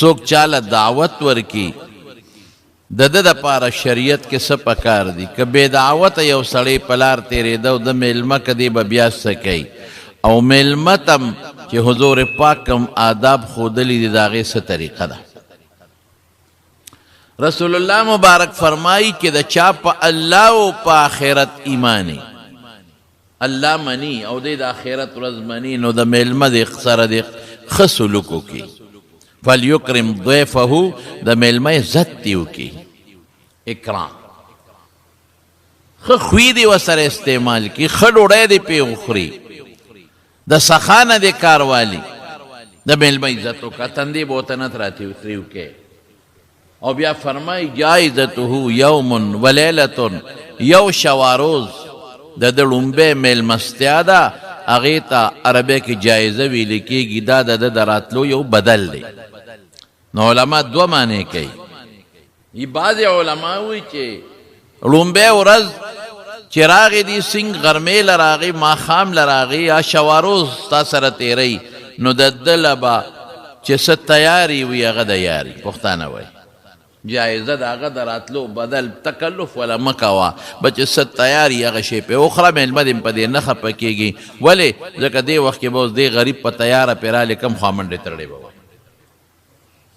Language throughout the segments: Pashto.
څوک چاله دعوت ورکی د ده دپاره شریعت کې څه پکار دي که بې دعوته یو سړی په لار تېرېده او د میلمه که دی به بیا څه کوي او میلمه ته چې حضور پاک کوم آداب ښودلي دي د هغې څه طریقه ده رسول الله مبارک فرمایي چې د چا په الله او په آخرت ایمانی الله مني او دی د آخرت ورځ مني نو د میلمه د سره د ښه سلوک وکړي فلیکرم ضیفه د میلمه عزت دې وکړي اکرام ښه خوی دې ورسره استعمال کړي ښه ډوډۍ دې پرې وخوري د سخا نه دې کار والي د میلمه عزت وکړه تندې به ورته نه ترې وکړي او بیا فرمای جایزته یوم ولیلتون یو شواروز د ده لومبی میلمستیا ده هغې ته عربی کې جایزه ویل کېږي دا د ده د راتلو یو بدل دی نو علما دوه معنی کوي بعضې علما وایي چې لومبی ورځ چې راغې دي سینګ غرمې له راغې ماښام له راغې یا شواروز ستا سره تېروي نو د ده له به چې څه تیاري وي هغه د یاري پښتانه وایي جایزه د هغه د راتلو بدل تکلف ولا مه کوه بچې څه تیاري هغه شی پې وخوره میلمه دې په دې نه خفه کېږي ولې ځکه دې وخت کې به اوس دې غریب په تیاره پې رالی کم خوا منډې ترړې به وایي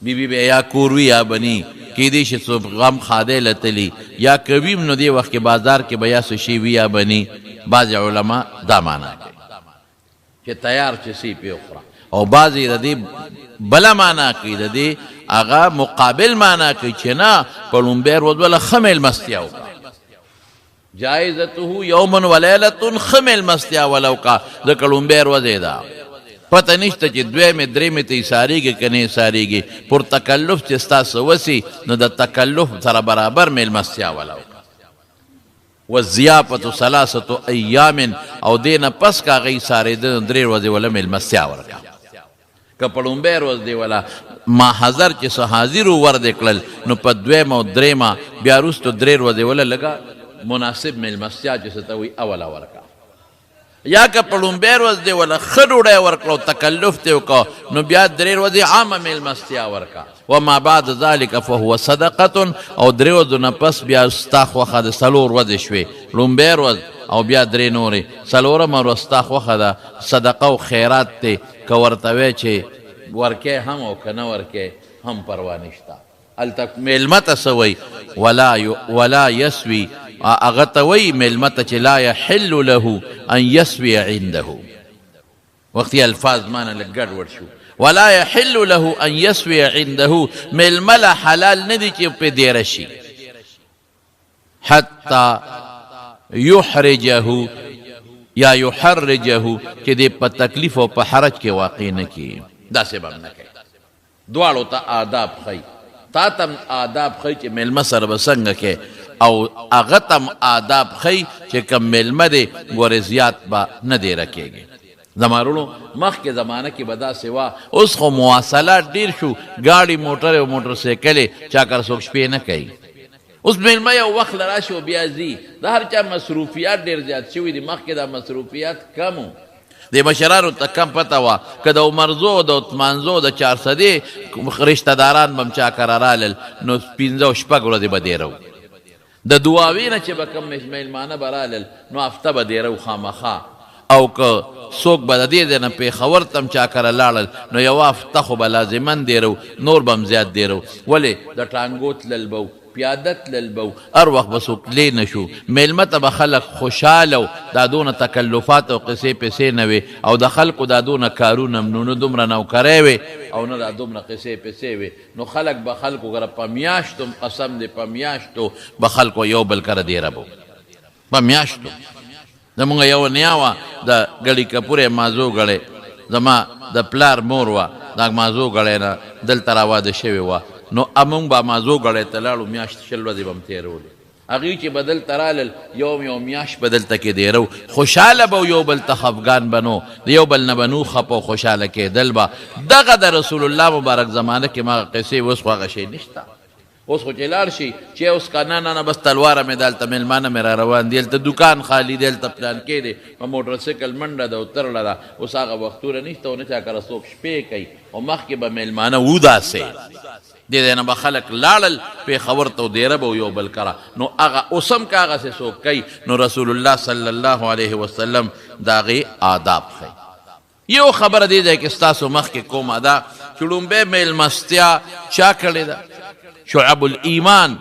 بیبي به یا کور وي یا بني کیدای شي څوک غم خادی لتلی یا کویم نو دې وخت کې بازار کې به یا څه شي وي یا بني بعضې علما دا معنا کوي چې تیار چې سي پې وخوره او بعضې د دې بله معنا کوي د دې هغه مقابل معنا کوي چې نه په لومبی ورځ وله ښه میلمستیا وکړه جایزته یوم ولیلتون ښه میلمستیا وله وکړه ځکه لومبی ورځ یې ده پته نشته چې دویمې درېمې ته ایسارېږي که نه ایسارېږي پر تکلف چې ستاسو وسي نو د تکلف سره برابر میلمستیا وله وکړه والضیافة ثلاثة ایام او دې نه پس که هغه ایسارېده نو 3 ورځې وله میلمستیا ورکړه که په لومبی ورځ دی وله ماحضر چې څه حاضر ور دې کړل نو په دویمه او درېیمه بیا وروستو 3 ورځې وله لږه مناسب میلمستیا چې څه ته وایي اوله ورکړه یا که په لومبی ورځ دی وله ښه ډوډۍ ورکړه او تکلف دې وکړه نو بیا 3 ورځې عامه میلمستیا ورکړه وما بعد ذلك فهو صدقة او 3 ورځو نه پس بیا ستا خوښه د 4 ورځې شوې لومبی ورځ او بیا 3 نورې 4مه ورځ ستا خوښه ده صدقه او خیرات دی که ورته وی چې ورکې هم او که نه ورکې هم پروا نشته هلته میلمه ته څه وایي ولا یسوي هغه ته وایي میلمه ته چې لا یحل له ان یسوي عنده وختي الفاظ معنی لږ ګډوډ شو ولا یحل له ان یسوي عنده میلمه له حلال نه دي چې پې دیره شي حتی یحرجه یا یحرجه چې دې په تکلیف او په حرج کې واقع نه کړي داسې به هم نه کوي دواړو ته آداب ښیي تا ته هم آداب ښیي چې میلمه سره به څنګه کې او هغه ته هم آداب ښیي چې کوم میلمه دی ګورې زیات به نه دیره کېږي زما وروڼو مخکې زمانه کې به داسې وه اوس خو مواصلات ډېر شو ګاډي موټرې او موټرسایکلې چا کر څوک شپې نه کوي اوس میلمه یو وخت له راشي او بیا ځي د هر چا مصروفیات ډېر زیات شوي دي مخکې دا مصروفیات کم و د مشرانو ته کم پته وه که د عمرزو د عثمانزو د 400 رشته داران به هم چا کره رالل نو 5 او 6 ورځې به دیره د دعاوې نه چې به کوم میلمانه به رالل نو هفته به دیره و خامخا او که څوک به د دې ځای نه پېښور ته هم چا کره لاړل نو یوه هفته خو به لازما دیره نور به هم زیات دیره ولې د ټانګو تلل به پیاده تلل به هر وخت به څوک تللی نه شو میلمه ته به خلک خوشحاله و دا دونه تکلفات او قصې پسې نه وې او د خلکو دا دونه کارونه هم نه دومره نوکرۍ وې او نه دا دومره قصې پسې وې نو خلک به خلکو کره په میاشتو قسم دی په میاشتو به خلکو یو بل کره دیره به په میاشتو زمونږ یو نیا وه د ګړي کپورې مازو ګړی زما د پلار مور وه دا مازو ګړی نه دلته راواده شوې وه نو امونږ به مازو ګړی ته لاړو میاشت 20 ورځې به هم تېرولې هغوی چې به دلته رالل یو میاشت به دلته کې دیرو خوشحاله به یو بل ته خفګان بنو د یو بل نه به نو خفه او خوشحاله کېدل به دغه د رسول الله مبارک زمانه کې ما قصې اوس خو هغه شی نشته اوس خو چې لاړ شي چې اوس که نه بس تلواره مې دلته میلمانه مې را روان دي هلته دوکان خالي دی هلته پلان کې دی په موټرسایکل منډه ده او ترړه ده اوس هغه وختونه نشته او نه چا کره څوک شپې کوي او مخکې به میلمانه و داسې دې ځای نه به خلک لاړل پېښور ته دیره به یو بل کره نو هغه اوس هم که هغسې څوک کوي نو رسول الله صلی الله علیه وسلم د هغې آداب ښیي. یو خبره دې ځای کې ستاسو مخکې کومه ده چې لومبی میلمستیا چا کړې ده؟ شعب الایمان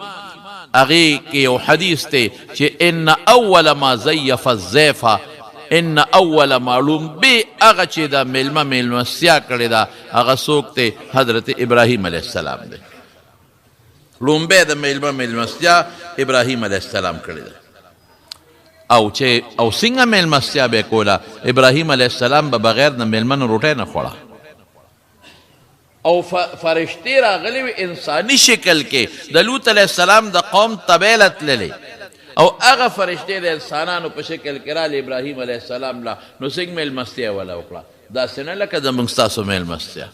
هغې کې یو حدیث دی چې ان اول ما ضیف الضیف ان اول ما لومبی هغه چې د میلمه میلمستیا کړې ده هغه څوک دی؟ حضرت ابراهیم علیه السلام دی. لومبی د میلمه میلمستیا ابراهیم علیه السلام کړې ده. او څنګه میلمستیا به کوله؟ ابراهیم علیه السلام به بغیر د میلمه نه روټۍ نه خوړه او فرشتې راغلي وي انساني شکل کې د لوط علیه السلام د قوم تبیله تللې او هغه فرشتې د انسانانو په شکل کې راغلي ابراهیم علیه السلام له نو څنګه میلمستیا وله وکړه؟ داسې نه لکه زموږ ستاسو میلمستیا.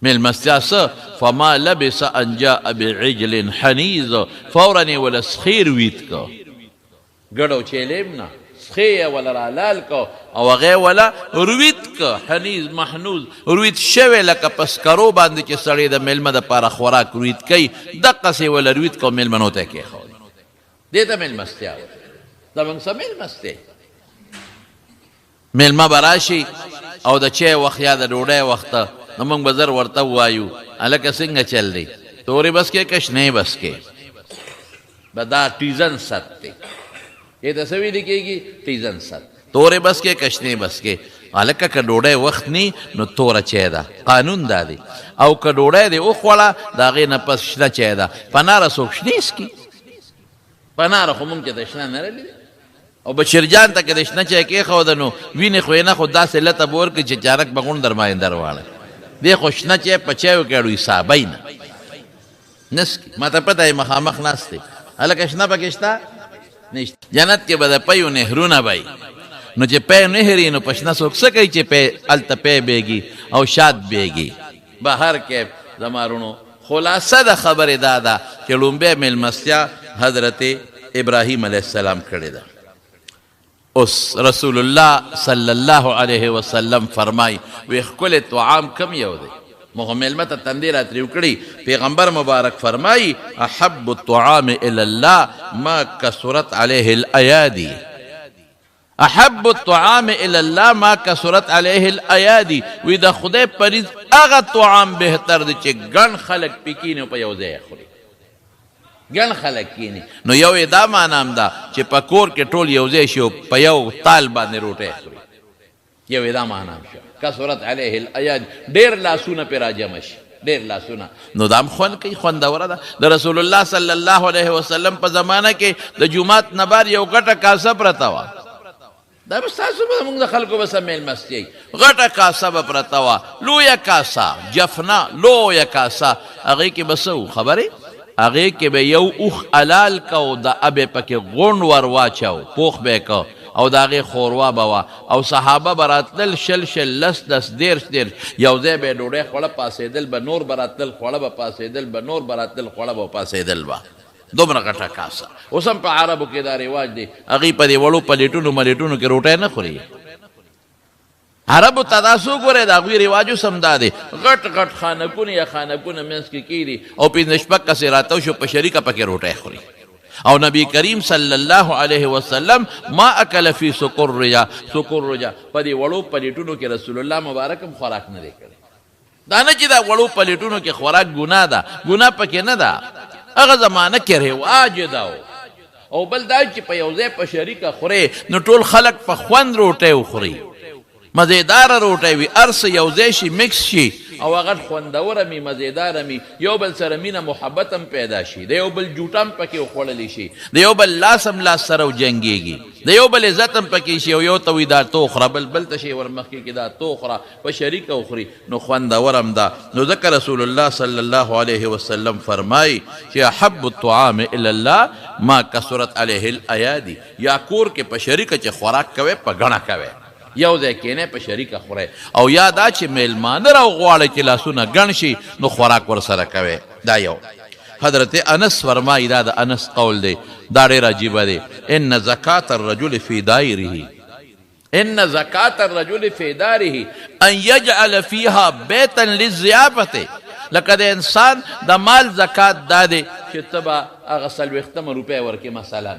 میلمستیا څه؟ فما لبس ان جاء بعجل حنیز، فورا یې وله سخیر وید که ګډو چیلیم نه سخی ولا رالال کو او هغې ولا روید که حنیز محنوز روید شوی لکه په سکرو باندې چې سړی د میلمه دپاره خوراک روید کوي دقسې ولا روید کو میلمنو ته کېښودی. دې ته میلمستیا وایي. زموږ څه میلمستې؟ میلمه به راشي او د چای وخت یا د ډوډۍ وخته نو موږ به زر ورته ووایو هلکه څنګه چل دی؟ تورې بس کې که شنې بس کې؟ به دا ټیزن ست دی. یہ ته څه ویلې کېږي؟ ټیزن ست. تورې بس کې کشنې بس کې. هلکه که ډوډۍ وخت نی نو توره چای ده، قانون دا دی. او که ډوډۍ دې وخوړه د هغې نه پس شنه چای ده. پناره څوک شنې څکي؟ پناره خو مونږ چې ته شنه نه رلی او بشیرجان ته که د شنه چای کېښوده نو وینې خو یې نه خو داسې لته به ورکړي چې چارک به غونډ در باندې در واړی. دې خو شنه چای په چایو کې اړوي حسابی نه نه څکي. ما ته پته یې مخامخ ناست دی. هلکه شنه پکې شته؟ نشته. جنت کې به د پیو نهرونه به نو چې پی نهري نو په شنه څوک څه کوي چې پی هلته پی بیږي او شاد بیږي. بهر کې زما رونو خلاصه د خبرې دا ده چې لومبی میلمستیا حضرت ابراهیم علیه السلام کړې ده. اوس رسول الله صلی الله علیه وسلم فرمای وی ښکلی طعام کم یو دی؟ مخ میلمه ته تندې راترېو کړي. پیغمبر مبارک فرمایي احب الطعام الی الله ما کثرت علیه الایادی. احب الطعام الی الله ما کثرت علیه الایادی. وی د خدای پریز هغه طعام بهتر دی چې ګڼ خلک پې کیني او په یو ځای خوري. ګڼ خلک کیني نو یو یې دا معنا هم ده چې په کور کې ټول یو ځای شي او په یو تال باندې روټۍ خوري. یو یې دا معنا هم شو کثرت علیه الایاد. ډېر لاسونه پې راجمع شي، ډېر لاسونه. نو دا هم خوند کوي، خوندوره ده. د رسول الله صلی الله علیه وسلم په زمانه کې د جومات نه بار یو غټه کاسه پرته وه. دا به ستاسو به زموږ د خلکو به څه میلمستیا غټه کاسه به پرته وه، لویه کاسه جفنه لویه کاسه. هغې کې به څه و خبرې؟ هغې کې به یو اوښ حلال که او د ابې پکې غونډ ور واچو پوخ به یې که او د هغې خوروا به وه او صحابه به راتلل شل لس دېرش یو ځای به یې ډوډۍ خوړه پاسېدل به نور به راتلل خوړه به پاسېدل به نور به راتلل خوړه به پاسېدل به. دومره غټه کاسه. اوس هم په عربو کې دا رواج دی. هغوی په دې وړو پلیټونو ملیټونو کې روټۍ نه خوري. عربو ته دا څو ګورئ د هغوی رواج اوس هم دا دی. غټ غټ خانکونه یا خانکونه منځ کې کېږي او پنځه شپږ کسې راتاو شو په شریکه پکې روټۍ خوري. او نبی کریم صلی الله علیه وسلم ما اکل فی سکرجا په دې وړو پلیټونو کې رسول الله مبارک هم خوراک نه دی کړی. دا نه چې دا وړو پلیټونو کې خوراک ګناه ده، ګناه پکې نه ده. هغه زمانه کې رواج ده. او بل دا چې په یو ځای په شریکه خورې نو ټول خلک په خوند روټۍ وخوري، مزیداره روټۍ وي، هر څه یو ځای شي مکس شي او هغه خوندوره مي مزیداره مي. یو بل سره مینه محبت هم پیدا شي، د یو بل جوټه هم پکې وخوړلی شي، د یو بل لاس هم لاس سره وجنګېږي، د یو بل عزت هم پکې شي او یو ته وي دا تو خوره بل ته شي ورمخکې کې دا تو خوره په شریکه وخوري نو خوندور هم ده. نو ځکه رسول الله صلی الله علیه وسلم فرمایي چې احب الطعام الی الله ما کثرت علیه الایادی. یا کور کې په شریکه چې خوراک کوئ په ګڼه کوئ، یو ځای کینئ په شریکه خورئ. او یا دا چې میلمانه راوغواړئ چې لاسونه ګڼ شي نو خوراک ورسره کوئ. دا یو. حضرت انس فرمایي، دا د انس قول دی، دا ډېر عجیبه دی. ان زکات الرجل فی دایره ان زکات الرجل فی داره ان یجعل فیها بیتا للضیافة. لکه د انسان د مال زکات دا دی چې ته به هغه 40 روپۍ ورکې مثلا.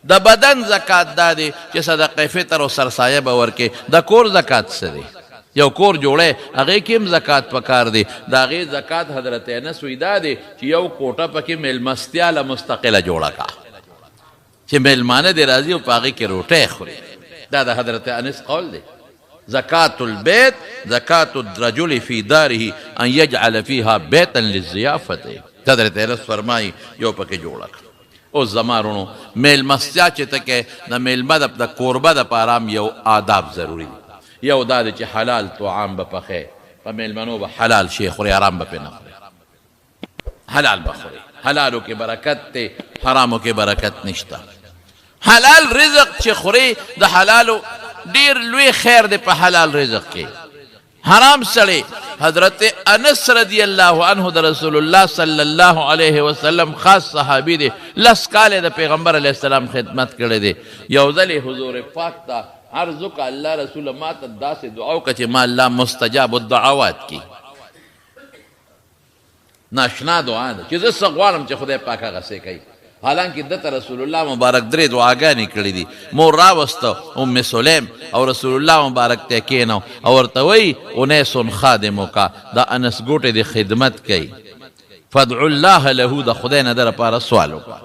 د بدن زکات دا دی چې صدقه فطر او سرسایه به ورکې. د کور زکات څه دی؟ یو کور جوړی هغې کې هم زکات پکار دی. د هغې زکات حضرت انس وی دا دی چې یو کوټه پکې میلمستیا له مستقله جوړه کا چې میلمانه دې راځي او په هغې کې روټۍ خوري. دا د حضرت انس قول دی. زکات البیت زکات الرجل فی داره ان یجعل فیها بیتا للضیافت. حضرت انس فرمایي یو پکې جوړه کړه. اوس زما رونو میلمستیا چې ته کې د میلمه د کوربه دپاره هم یو آداب ضروري دي. یو دا دی چې حلال طعام به پخې، په میلمنو به حلال شی خوري، حرام به پې نه خوري. حلال به خوري. حلالو کې برکت دی، حرامو کې برکت نشته. حلال رزق چې خوري د حلالو ډیر لوی خیر دی په حلال رزق کې. حرام سړی حضرت انس رضی الله عنه د رسول الله صلی الله علیه وسلم خاص صحابي دی. 10 کاله د پیغمبر علیه السلام خدمت کړی دی. یو ځلې حضور پاک ته عرض وکړه الله رسول ما ته داسې دعا وکړه چې ما الله مستجاب الدعوات کی. ناشنا دعا ده چې زه څه غواړم چې خدای پاک هغه څه کوي. حالانکه دته رسول الله مبارک 3 دعاګانې کړي دي. مور راوسته ام سلیم او رسول الله مبارک ته کېنو او ورته وایي انیس خادمک دا انس ګوټې د خدمت کوي، فادعو الله له د خدای نه در لپاره سوال وکړه.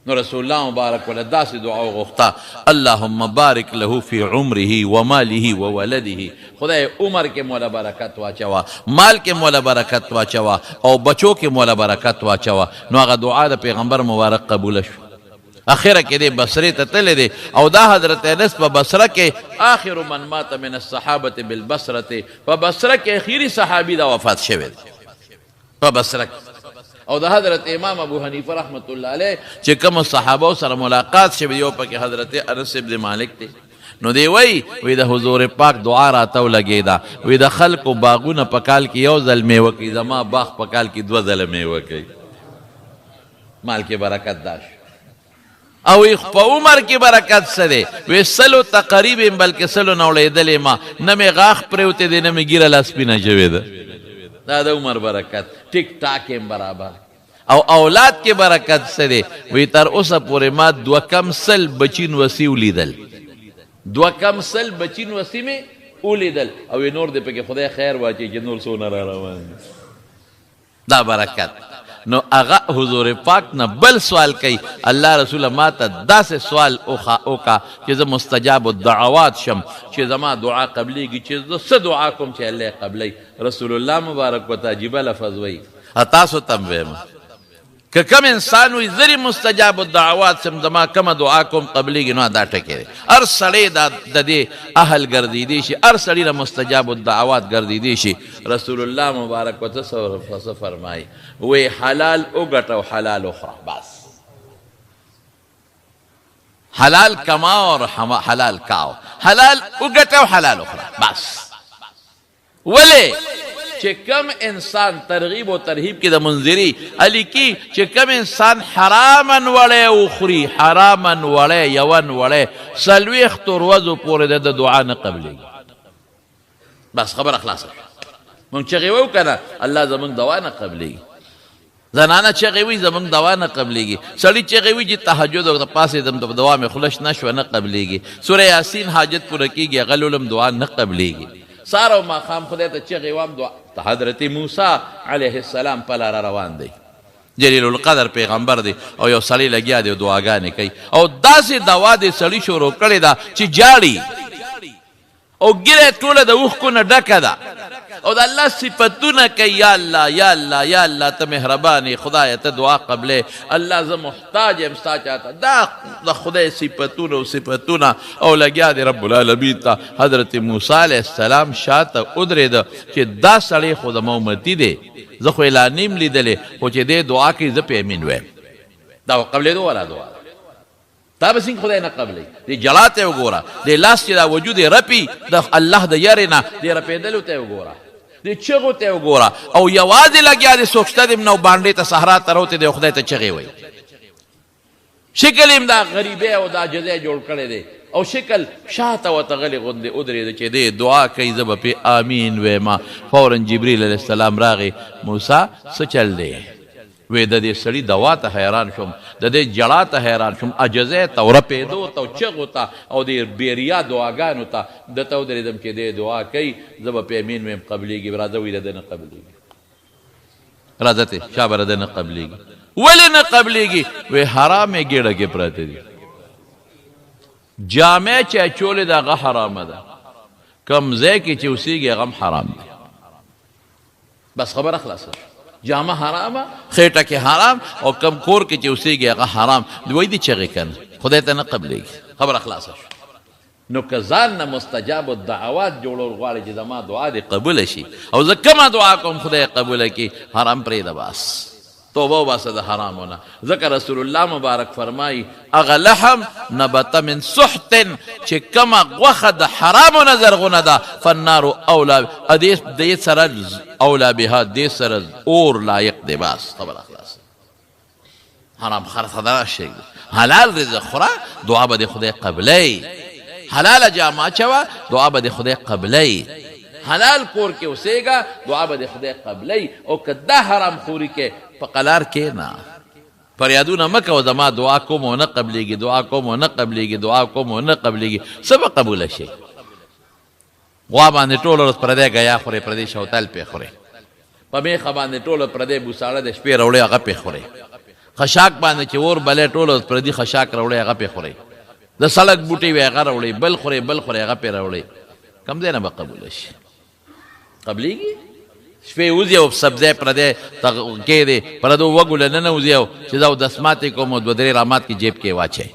نو رسول الله مبارک ولا داسې دعا وغوښته اللهم بارک له فی عمره وماله وولده. خدای عمر کې مولا برکت واچوه، مال کې مولا برکت واچوه او بچو کې مولا برکت واچوه. نو هغه دعا د پیغمبر مبارک قبوله شو. اخره کې دی بصرې ته تللی دی او دا حضرت انس په بصره کې آخر من مات من الصحابة بالبصرة، په بصره کې اخیری صحابي دا وفات شوی دی په بصره کې. او د حضرت امام ابو حنیفه رحمت الله علیه چې کوم صحابه سره ملاقات شوی یو پکې حضرت انس ابن مالک دی. نو دی وی د حضور پاک دعا راته ولګېده. وی د خلکو باغونه په کال کې یو ځل میوه کوي، زما باغ په کال کې 2 ځله میوه کوي. مال کې برکت دا شو. او په عمر کې برکت څه دی؟ وی سلو تقریب بلکې سلو نه وړېدلې ما نه مې غاښ پرېوتې دی نه مې ږیره لا سپینه شوې ده. دا د عمر برکت. ټیک ټاک هم برابر. او اولاد کې برکت څه دی؟ وی تر اوسه پورې ما 2 بچین وسی ولیدل. 2 بچین وسی مې ولیدل او نور دې پکې خدای خیر واچي چې نور څونه را روان دي. دا برکت. نو هغه حضور پاک نه بل سوال کوي الله رسول ما ته داسې سوال وکړه چې زه مستجاب الدعوات شم، چې زما دعا قبلیږي، چې زه څه دعا کوم چې الله قبلی. رسول الله مبارک ورته عجیبه لفظ وایي تاسو ته هم وایم که کم انسان وي زری مستجاب الدعوات شم زما کومه دعا کوم قبلیږي نو دا ټکی دی. هر سړی د دې اهل ګرځېدی شي، هر سړی له مستجاب الدعوات ګرځېدی شي. رسول الله مبارک ورته څه فرمایي؟ وی حلال وګټه او حلال وخوره. بس حلال کماو اور حلال کاو. حلال وګټه او حلال وخوره. بس ولې چې کم انسان ترغیب و ترهیب کې د منذری علی کی چې کم انسان حرامن وړی وخوري، حرامن وړی یون وړی 40 ورځو پورې د دعا نه قبلیږي. بس خبره خلاصه. مونږ چغې وو که نه الله زمونږ دعا نه قبلیږي. زنانه چغې وي زمونږ دعا نه قبلیږي. سړي چغې وي چې تهجد او د پاڅېدم د دعا مې خلش نه شوه نه قبلیږي. سوره یاسین حاجت پوره کېږي هغه لولم دعا نه قبلیږي. سار او ماښام خدای ته چغې وام دعا. حضرت موسی علیه السلام په لاره روان دی، جلیل القدر پیغمبر دی او یو سړی لګیا دی دعاګانې کوي او داسې دوا دی سړي شروع کړې ده چې جاړي او ګیره ټوله د اوښکو نه ډکه ده او د الله صفتونه کوي. یا الله یا الله یا الله ته مهربانې خدایه ته دعا قبلې. الله زه محتاج یم ستا چاته. دا د خدای صفتونه او لګیا دی رب العالمین ته. حضرت موسی علیه السلام شاته ودرېده چې دا سړی خو زما امتي دی، زه خو یې لا نیم لیدلې خو چې دې دعا کوي زه پې امین وایم. دا قبلېدو والا دعا تا به څنګه خدای نه قبلوي. دې جلا ته وګوره، دې لاس چې دا وجود یې رپي د الله د یارې نه دې رپېدلو ته وګوره، دې چغو ته وګوره او یوازې لګیا دې څوک شته دې نو باندې ته صحرا ته روتې دې خدای ته چغې وایي. شکل یې دا غریبۍ او دا عاجزۍ جوړ کړی دی او شکل شاته ورته غلې غوندې ودرېده چې دی دعا کوي زه به پې آمین ویما. فورا جبریل علیه السلام راغی موسی څه چل دی؟ وی د دې سړي دوا ته حیران شوم، د دې جړا ته حیران شوم، عجزۍ ته او رپېدو ته او چغو ته او د بیریا دعاګانو ته دته ودرېدم چې دی دعا کوي زه به پې امین ویم قبلېږي. راځه وی د ده نه قبلېږي، راځه ته شا به د ده نه قبلېږي. ولې نه قبلېږي؟ وی حرامې ګېډه کې پراته دي، جامې چې اچولې ده هغه حرامه ده، کم ځای کې چې اوسېږي هغه هم حرام دی. بس خبره خلاصه، جامه حرامه، خېټه کې حرام، او کم کور کې چې اوسېږي هغه حرام. وایي دي چغې کنه خدای ته نه قبلېږي. خبره خلاصه شو. نو که ځان نه مستجاب الدعوات جوړول غواړي چې زما دعا دې قبوله شي او زه کومه دعا کوم خدای قبوله کړي، حرام پرېږده بس، توبه وباسه د حرامونه. ځکه رسول الله مبارک فرمایي هغه لحم نبت من سحت چې کومه غوښه د حرامو نه زرغونه ده فالنار اولا دې سره اولا بها دې سره اور لایق دی. بس خبره خلاصه. حرام خرڅه شي، حلال رزق خوره دعا به د خدای قبلې، حلال جامه اچوه دعا به د خدای قبلې، حلال کور کې اوسېږه دعا به د خدای قبلې. او که دا حرام خوري کې په قلار کې نه فریادونه مه کوه زما دعا کوم او نه قبلېږي، دعا کوم او نه قبلېږي، دعا کوم او نه قبلېږي، څه به قبوله شي؟ غوا باندې ټوله ورځ پردی ګیا خورې، پردی شوتل پې خورې، په میخه باندې ټوله پردی بوساړه د شپې راوړې هغه پې خورې، خشاک باندې چې اور بلې ټوله ورځ پردي خشاک راوړې هغه پې خورې، د سړک بوټي وې هغه راوړې، بل خورې بل خورې هغه پې راوړې، کم ځای نه به قبوله شي؟ قبلېږي؟ شپې وځي او سبزی پردی کېدې پردو وږو له ننوځي او چې زه اودسمات یې کوم او دوه درې رامات کې جیب کې واچوي،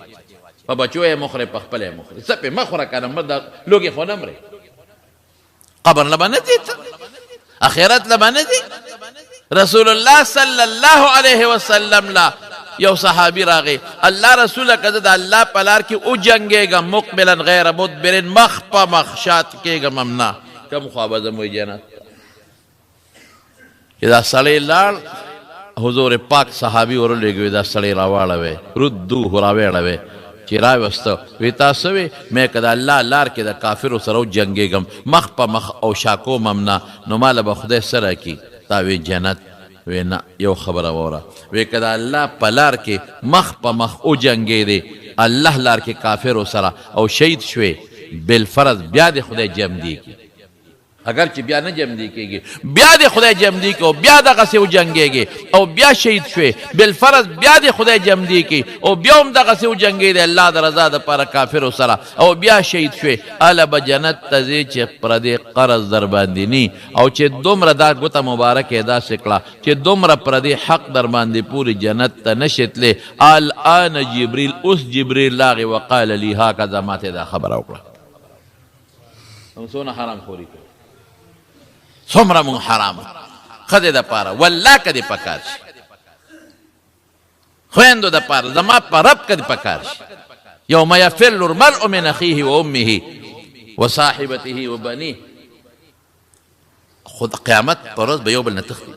په بچو یې مه خورې په خپله یې مه خورې، څه پې مه خوره که نه مه د لوږې خو نه مرې. قبر نه به نه ځې ته، اخرت نه به نه ځې. رسول الله صلی الله علیه وسلم لا یو صحابي راغی، الله رسوله که زه د الله په لار کې وجنګېږم مقبلا غیر مدبر، مخ په مخ شات کېږم هم نه، کوم خوا به ځم؟ وایي جنت. چې دا سړی لاړ حضور پاک صحابي ورولېږي دا سړی راواړوئ، ردوه راویړوئ. چې راوسته وی تاسو وی مې که د الله لار کې د کافرو سره وجنګېږم مخ په مخ او شاکوم هم نه، نو ماله به خدای څه راکړي؟ تا وی جنت. وی نه یو خبره واوره، وی که د الله په لار کې مخ په مخ وجنګېدې الله لار کې کافرو سره او شهید شوې بالفرض بیا د خدای جمدي کړي، اگر چې بیا نه جمدي کېږي بیا د خدای جمدي کړي او بیا دغسې وجنګېږي او بیا شهید شوې بالفرض بیا د خدای جمدي کړي او بیا هم دغسې وجنګېدې الله د رضا دپاره کافرو سره او بیا شهید شوې، هله به جنت ته ځې چې پردې قرض در باندې ني او چې دومره دا ګوته مبارکه یې داسې کړه چې دومره پردې حق در باندې پورې جنت ته نشې تلې. الآن جبریل، اوس جبریل راغی وقال لي هکذا، ما ته دا خبره وکړه. څونه حرام خوري کوي، څومره مونږ حرام ښځې دپاره والله که دې پکار شي، خویندو دپاره زما په رب که دې پکار شي. یوم یفر المرء من اخیه و امه و صاحبته و بنیه. خود قیامت پر ورځ به یو بل نه تښتي،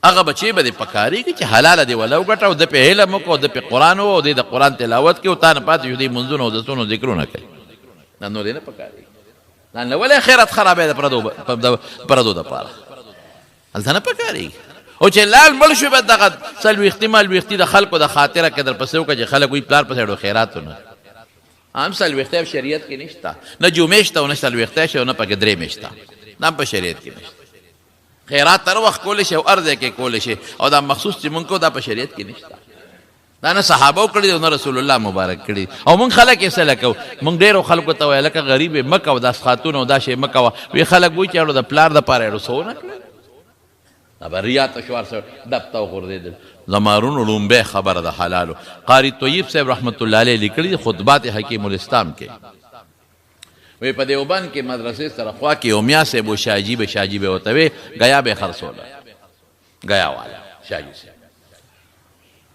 هغه بچې به دې پکارېږي چې حلاله دې وله وګټه او ده پې علم وکړه او ده پې قرآن ووه او دې د قرآن تلاوت کړي او تا نه پاتې شو دې منځونه او دسونه ذکرونه کوي، دا نور دې نه پکارېږي. ځان له ولې خیرت خرابوي د پردو دپاره، هلته نه پکارېږي. او چې لال مړ شو به دغه څلوېښتي ملوېښتي د خلکو د خاطره کې در پسې وکړه چې خلک وایي پلار پسې ډو خیراتونه هم څلوېښتی شریعت کې نشته، نه جمعې شته او نه څلوېښتی شته او نه پکې درېمې شته، دا هم په شریعت کې نشته. خیرات هر وخت کولی شي او هر ځای کې کولی شي او دا مخصوص چې مونږ کوو دا په شریعت کې نشته، دا نه صحابو کړي او نه رسول الله مبارک کړي. او مونږ خلک یې څه لکو، مونږ ډېرو خلکو ته وایه لکه غریب یې مه کوه، دا خاتون او دا شی مه کوه. وی خلک وایي چې اړو د پلار دپاره یې څه ونه کړل، دا به ریا تشوار سره ډب ته وغورځېدل. زمارونو لومبی خبره د حلالو. قاری طیب صاحب رحمت الله علیه لیکلي خطبات حکیم الاسلام کې، وی په دیوبند کې مدرسې سره خوا کې یو میا صاحب و شاجي به ورته وی ګیا به خرڅوله، ګیا والا شاجي صاحب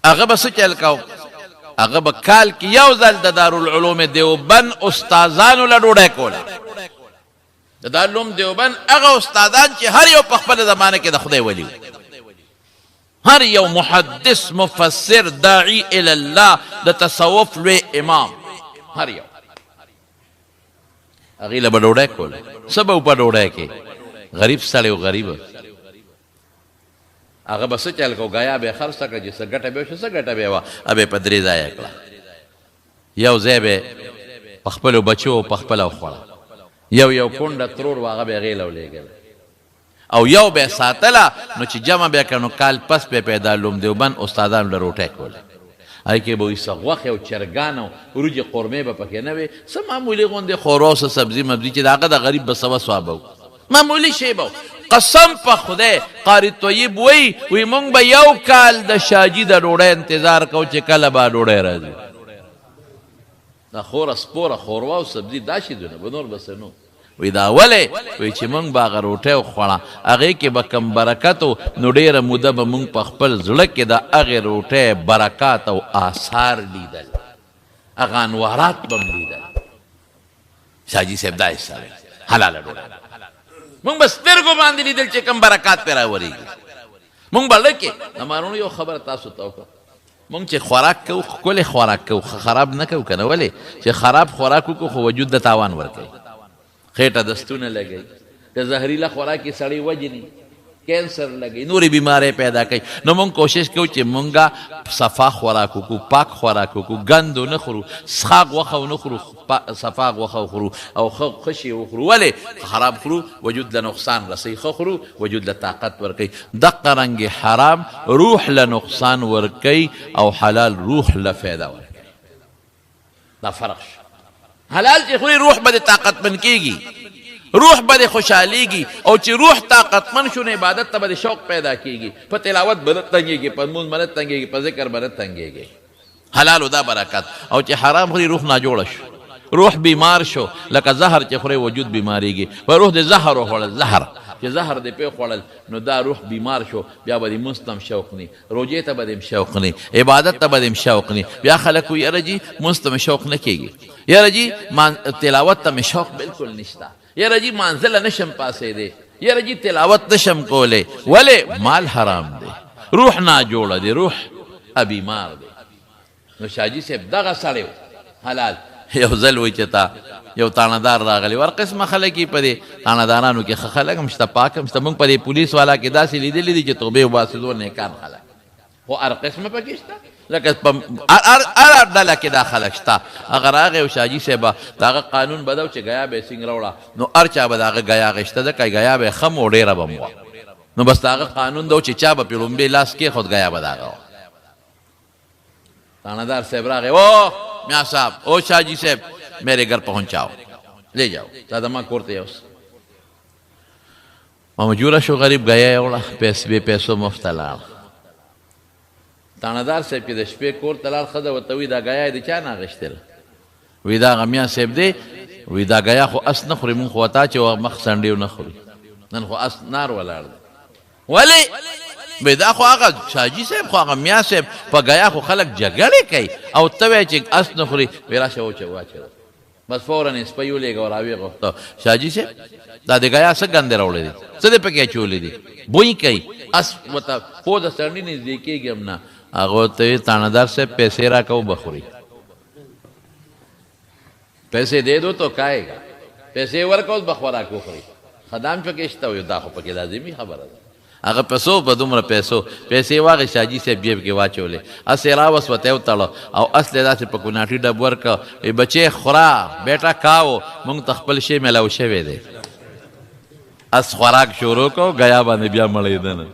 هغه به څه چل کو، هغه به کال کې یو ځل د دارالعلوم دیوبند استادانو له ډوډۍ کوله. د دارالعلوم دیوبند هغه استادان چې هر یو په خپله زمانه کې د خدای ولی، هر یو محدث مفسر داعی الی الله د تصوف لوی امام هر یو هغې له به ډوډۍ کوله څه به په ډوډۍ کې غریب سړی و غریب هغه به څه چل کو ګیا به خرڅه کړه چې څه ګټه به شو څه ګټه به وه به په درې ځایه کړه یو ځای به په خپلو بچو په خپله وخوړه یو پونډه ترور و هغه به یې غېله ولېږله او یو به یې ساتله نو چې جمع به یې کړه نو کال پس به پیدا لوم دیوبند استادانو له روټۍ کوله هغې کې به وي څه غوښې او چرګان او وریجې قورمې به پکې نه وې څه معمولي غوندې خورا او څه سبزي مبزي چې د هغه د غریب به سوه سوابه و معمولي شی به قسم په خدای قاری طیب وی مونږ به یو کال د شاجي د ډوډۍ انتظار کوو چې کله به ډوډۍ راځي دا خوره سپوره خوروا او سبزي دا شیدونه به نور بس نو وی دا ولې وی چې مونږ به هغه روټۍ وخوړه هغې کې به کم برکت و نو ډېره موده به مونږ په خپل زړه کې د هغې روټۍ برکات او آثار لیدل هغه انوارات به م لیدل شاجي صاحب دا حصه حلاله ډوډۍ مونږ به سترګو باندې لیدل چې کم برکات پې راورېږي مونږ به لکې د مارونو یو خبره تاسو ته وکړه مونږ چې خوراک کوو ښکلې خوراک کوو خراب نه کوو که نه ولې چې خراب خوراک وکړو خو وجود د تاوان ورکوي خېټه دستونه لګوي که زهریله خوراک یې سړی وجني کینسر لګوي نورې بیمارۍ پیدا کوي نو مونږ کوشش کوو چې مونږه صفا خوراک وکړو پاک خوراک وکړو ګند ونه خورو څښاک غوښه ونه خورو صفا غوښه وخورو او ښه شی وخورو ولې خراب خورو وجود له نقصان رسوي ښه خورو وجود له طاقت ورکوي دقه رنګې حرام روح له نقصان ورکوي او حلال روح له فایده ورکوي دا فرق شو حلال چې خوري روح به د طاقتمن کېږي روح به د خوشحالیږي او چې روح طاقتمن شو نو عبادت ته به د شوق پیدا کېږي په تلاوت به نه تنګېږي په لمونځ به نه تنګېږي په ذکر به نه تنګېږي حلالو دا برکت او چې حرام خوري روح ناجوړه شو روح بیمار شو لکه زهر چې خوري وجود بیماریږي په روح د زهر وخوړل زهر چې زهر دې پې خوړل نو دا روح بیمار شو بیا به د مونځ ته هم شوق نی روجې ته به دې هم شوق نی عبادت ته به دې هم شوق نی بیا خلک وایي یاره جي مونځ ته مې شوق نه کېږي یاره جي تلاوت ته مې شوق بلکل نشته یاره جي مانځله نشم پاسېدی یاره جي تلاوت نشم کولی ولې مال حرام دی روح ناجوړه دی روح بیمار دی نو شاجي صاحب دغه سړی حلال یو ځل وایي چې تا یو تاڼهدار راغلی ور قسمه خلک یې په دې تاڼهدارانو کې ښه خلک هم شته پاک هم شته موږ په دې پولیس والا کې داسې لیدلي دي چې توبې وباسي زور نیکان خلک خو هر قسمه پکې شته لکه هر ډله کې دا خلک شته هغه راغی او شاجي صاحبه د هغه قانون به چې ګیا به یې سینګ راوړه نو هر چا به د هغه ګیا غېشته ځکه ګیا به یې ښه مو ډېره به م وه نو بس د هغه قانون ده چې چا به پې لومبې لاس کېښود ګیا به د هغه وه تاڼهدار صاحب راغی او میاں صاحب او شاجی صاحب میرے گھر پہنچاؤ لے جاؤ دادا ماں کرتے اوس مجوره شو غریب گیا اوړه بے پیسو مفت لاړ تاڼهدار صاحب چې د شپې کور ته لاړ ښځه ورته وایي دا گیا د چا نه اخېستل وایي دا هغه میاں صاحب دی وایي دا گیا خو اس نه خوري مونږ خو وتا چې مخ سنډې نه خوري نن خو اس نار ولاړ دی ولې وایي دا خو هغه شاجي صاحب خو هغه میاں صاحب په گیا خو خلک جګړې کوي او ته وایې چې اس نه خوري وایي راشه واچوه بس فوراً یې سپی ولېږه او راویې غوښته شاجي صاحب دا د گیا څه ګندې راوړی دی څه دې پکې اچولی دي بوی کوي اس ورته خو د سړي نږدې کېږي هم نه هغه ورته وایي تاڼهدار صاحب پیسې راکوو به خوري پیسې دے دو تو کھائے گا پیسې ورکوو به خوراک وخوري خدام پکې شته وایي دا خو پکې لازمي خبره ده هغه پیسو په دومره پیسې واغې شاجي صاحب جیب کې واچولې اس یې راوسوته یې وتړه او اس یې داسې په کوناټي ډب ورکړه وایي بچې خورا بیټا کاو مونږ ته خپل شی میلاو شوی دی اس خوراک شروع کو گیا باندې بیا مړېده نه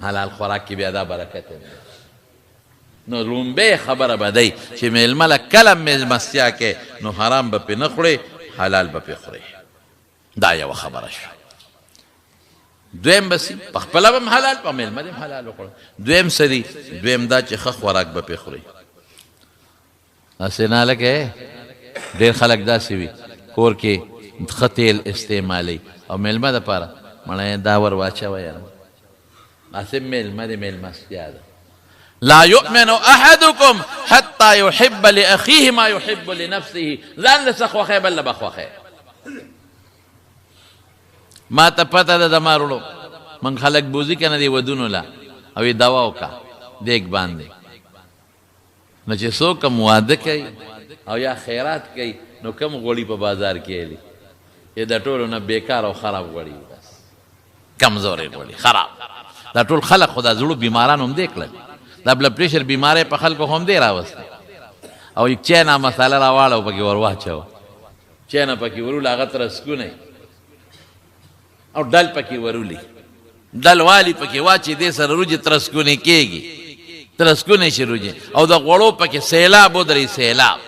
حلال خوراک کې بیا دا برکت نو لومبۍ خبره به دی چې میلمه له کله میلمستیا کې نو حرام به پې نه خورې حلال به پې خورې دا یوه خبره شوه دویم بسی په خپله به م حلال په میلمه دې م حلال وخوړه دویم څه دي دویم دا چې ښه خوراک به پې خوري هسې نه هلکه ډېر خلک داسې وي کور کې ښه تیل استعمالوي او میلمه دپاره مړی دا ور واچوه یاره هسې میلمه دې میلمستیا ده لا يؤمن احدكم حتى يحب لاخيه ما يحب لنفسه ځان له څه خوښی بل له به خوښی ما ته پته ده د ما وروڼو موږ خلک بوځي که نه دې ودونو له او دوا وکړه دیګ باندې نو چې څوک هم واده کوي او یا خیرات کوي نو کم غوړي په بازار کې الی دا ټولو نه بیکار او خراب غوړي بس کمزورې غوړي خراب دا ټول خلق خو دا زړو بیماران هم دی کړل دا بلډ پریشر بیماری په خلکو هم دی راوسته او یک چینا مساله راواړو پکې ور واچو چینا پکې ورول هغه ترسکونه او ډل پکې ورولي ډل والی پکې واچي دې سره روجي ترسکونه کېږي ترسکونه شي روجي او د غوړو پکې سیلاب ودرې سیلاب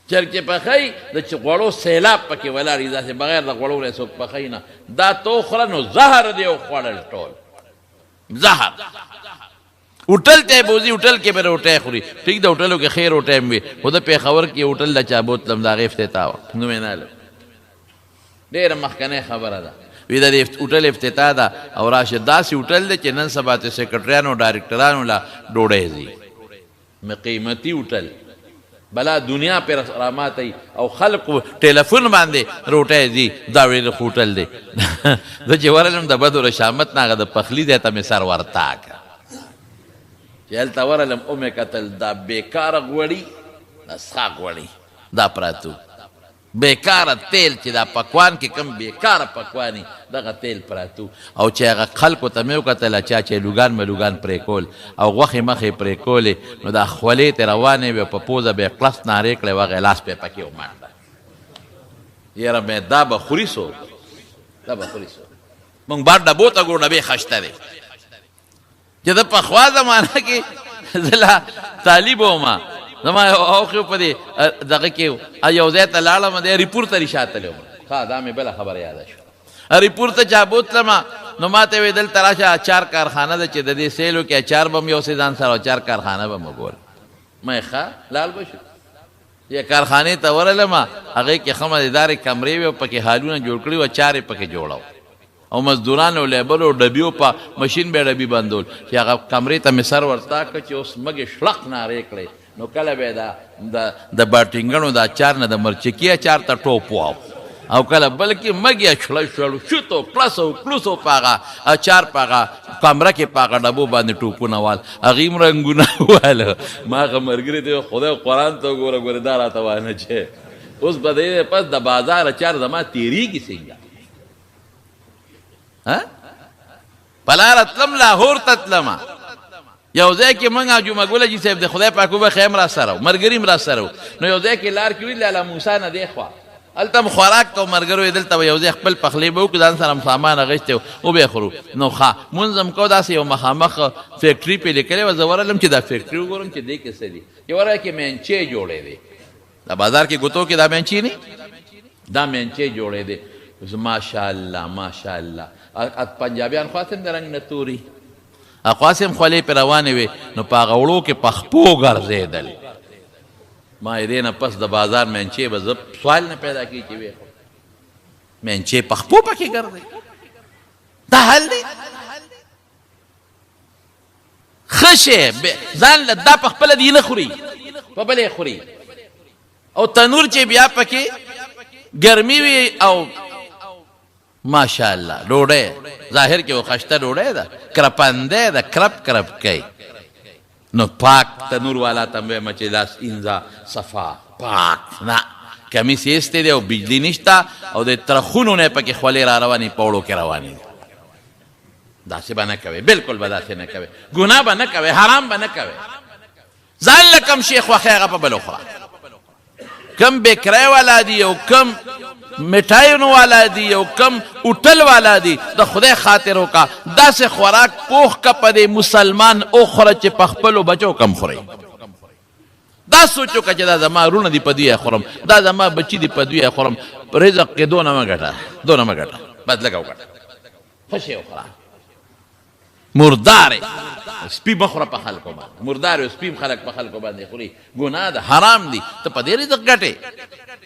چرچې پخی د چې غوړو سیلاب پکې ولاړې داسې بغیر د غوړو نه څوک پخی نه دا تو خوړه نو زهر دی او خوړل ټول زهر होटल ته بوزي होटल کې به روټه خوري ټیک د होटلو کې خیر او ټایم وي خو د پیښور کې होटل د چا بوتلم دا افتتاح نو نه له ډېر مخکنه خبره ده وی د होटل افتتاح ده او راشد داسې होटل دی چې نن سبا ته سیکریټریانو ډایرکټرانو لا ډوډۍ زی مې قیمتي होटل بلا دنیا پر راماتي او خلق ټلیفون باندې روټه زی دا ویل होटل دی د جوړلم د بدر شامت ناغه د پخلی دی ته مې سر ورتاک چل تورلم اومه قتل دا بیکار غوړي دا سخا غوړي دا پراتو بیکار تیل چې دا پکوان کې کم بیکار پکوانی دغه تیل پراتو او چې هغه خلکو ته مې وکتل چې لوګان ملوګان پرې کول او غوښې مخې پرې کولې نو دا خولې ته روانې وې په پوزه به کلس نارې کړې وه غلاس پې پکې ومانډه یاره مې دا به خوري څوک دا به خوري څوک مونږ بار ډبو ته ګورو ډبې خشته دی چې د پخوا زمانه کې زلا طالب وما زما اوخه په دې دغه کې یو ځای ته لاړم د ریپورت لري شاتلم ها دا مې بل خبر یاد شو ریپورت ته چا بوتلم نو ماته وی دل تراشه اچار کارخانه ده چې د دې سیلو کې اچار بم یو سیدان سره اچار کارخانه به مګول مې ښه لال بشو یا کارخانه ته ورلم هغه کې خمدار کمرې و پکې حالونه جوړ کړی و چارې پکې جوړاو او مزدوران او لیبر او ډبیو په ماشین به ډبی بندول چې هغه کمرې ته مې سر ورتا که چې اوس مګې شلق نارې کړې نو کله به د باټینګنو د اچار نه د مرچکي اچار ته ټوپ واو او کله بلکې مګې شلو شوتو پلسو کلوسو پاغه اچار پاغه کمره کې پاغه ډبو باندې ټوپونه وال هغې رنګونه واله ما هغه ملګري ته خدای قرآن ته ګوره ګوره دا راته وانه چې اوس به د پس د بازار اچار زما تېرېږي څنګه پلار اتلم لاهور تتلم یو ځای کې موږ جمعه ګله جي صاحب د خدای پاک وبخښي هم را سره و ملګري هم را سره و نو یو ځای کې لار کې ویل لاله موسی نه دی خوا هلته م خوراک کو ملګرو یې دلته به یو ځای خپل پخلی به وکړو ځان سره م سامان اخیستی و به خورو نو ښه مونځ هم کو داسې یو مخامخ فیکټري پې لیکلی وه زه ورغلم چې دا فیکټري وګورم چې دې کې څه دي چې ورغله کې مینچې جوړې دی دا بازار کې ګوتو کې دا مینچې نه دا مینچې جوړې دی ماشاءالله ماشاءالله پنجابیان خواستم د رنګ نه توري خواستم خولې پې روانې وې نو په هغه وړو کې پخپو ګرځېدل ما یې دې نه پس د بازار مینچې به زه سوال نه پیدا کړي چې ویې مینچې پخپو پکې ګرځي دا حل دی ښه شی ځان له دا په خپله دې نه خوري په بل یې خوري او تنور چې بیا پکې ګرمي وي او ماشاءالله ډوډۍ ظاهر کې خشته ډوډۍ ده کرپنده ده کرپ کرپ کوي نو پاک تنور والا ته مې چې لاس اینځه صفا پاک نه کمیس ایستی دی او بجلی نشته او د ترخونو نه پکې خولې را روانې پوړو کې روانې دي داسې به نه کوې بلکل به داسې نه کوې ګناه به نه کوې حرام به نه کوې ځان له کم شی خوښې هغه په بل وخوره کم بیکری والا دی او کم مٹھایونو والا دی او کم اوټل والا دی د خدای خاطر وکا داسې خوراک پوخ کا پدې مسلمان او خوره چې په خپلو بچو کم خوري دا سوچو که چې دا زما رونه دی په دوی خورم دا زما بچي دی په دوی خورم رزق کې دونه مه ګټه بس لږه وګټه ښه شی وخوره مردار سپی بخوره په خلکو باندې مردار سپیم خلک په خلکو باندې خوري ګناه ده حرام دی ته په دې رزق ګټې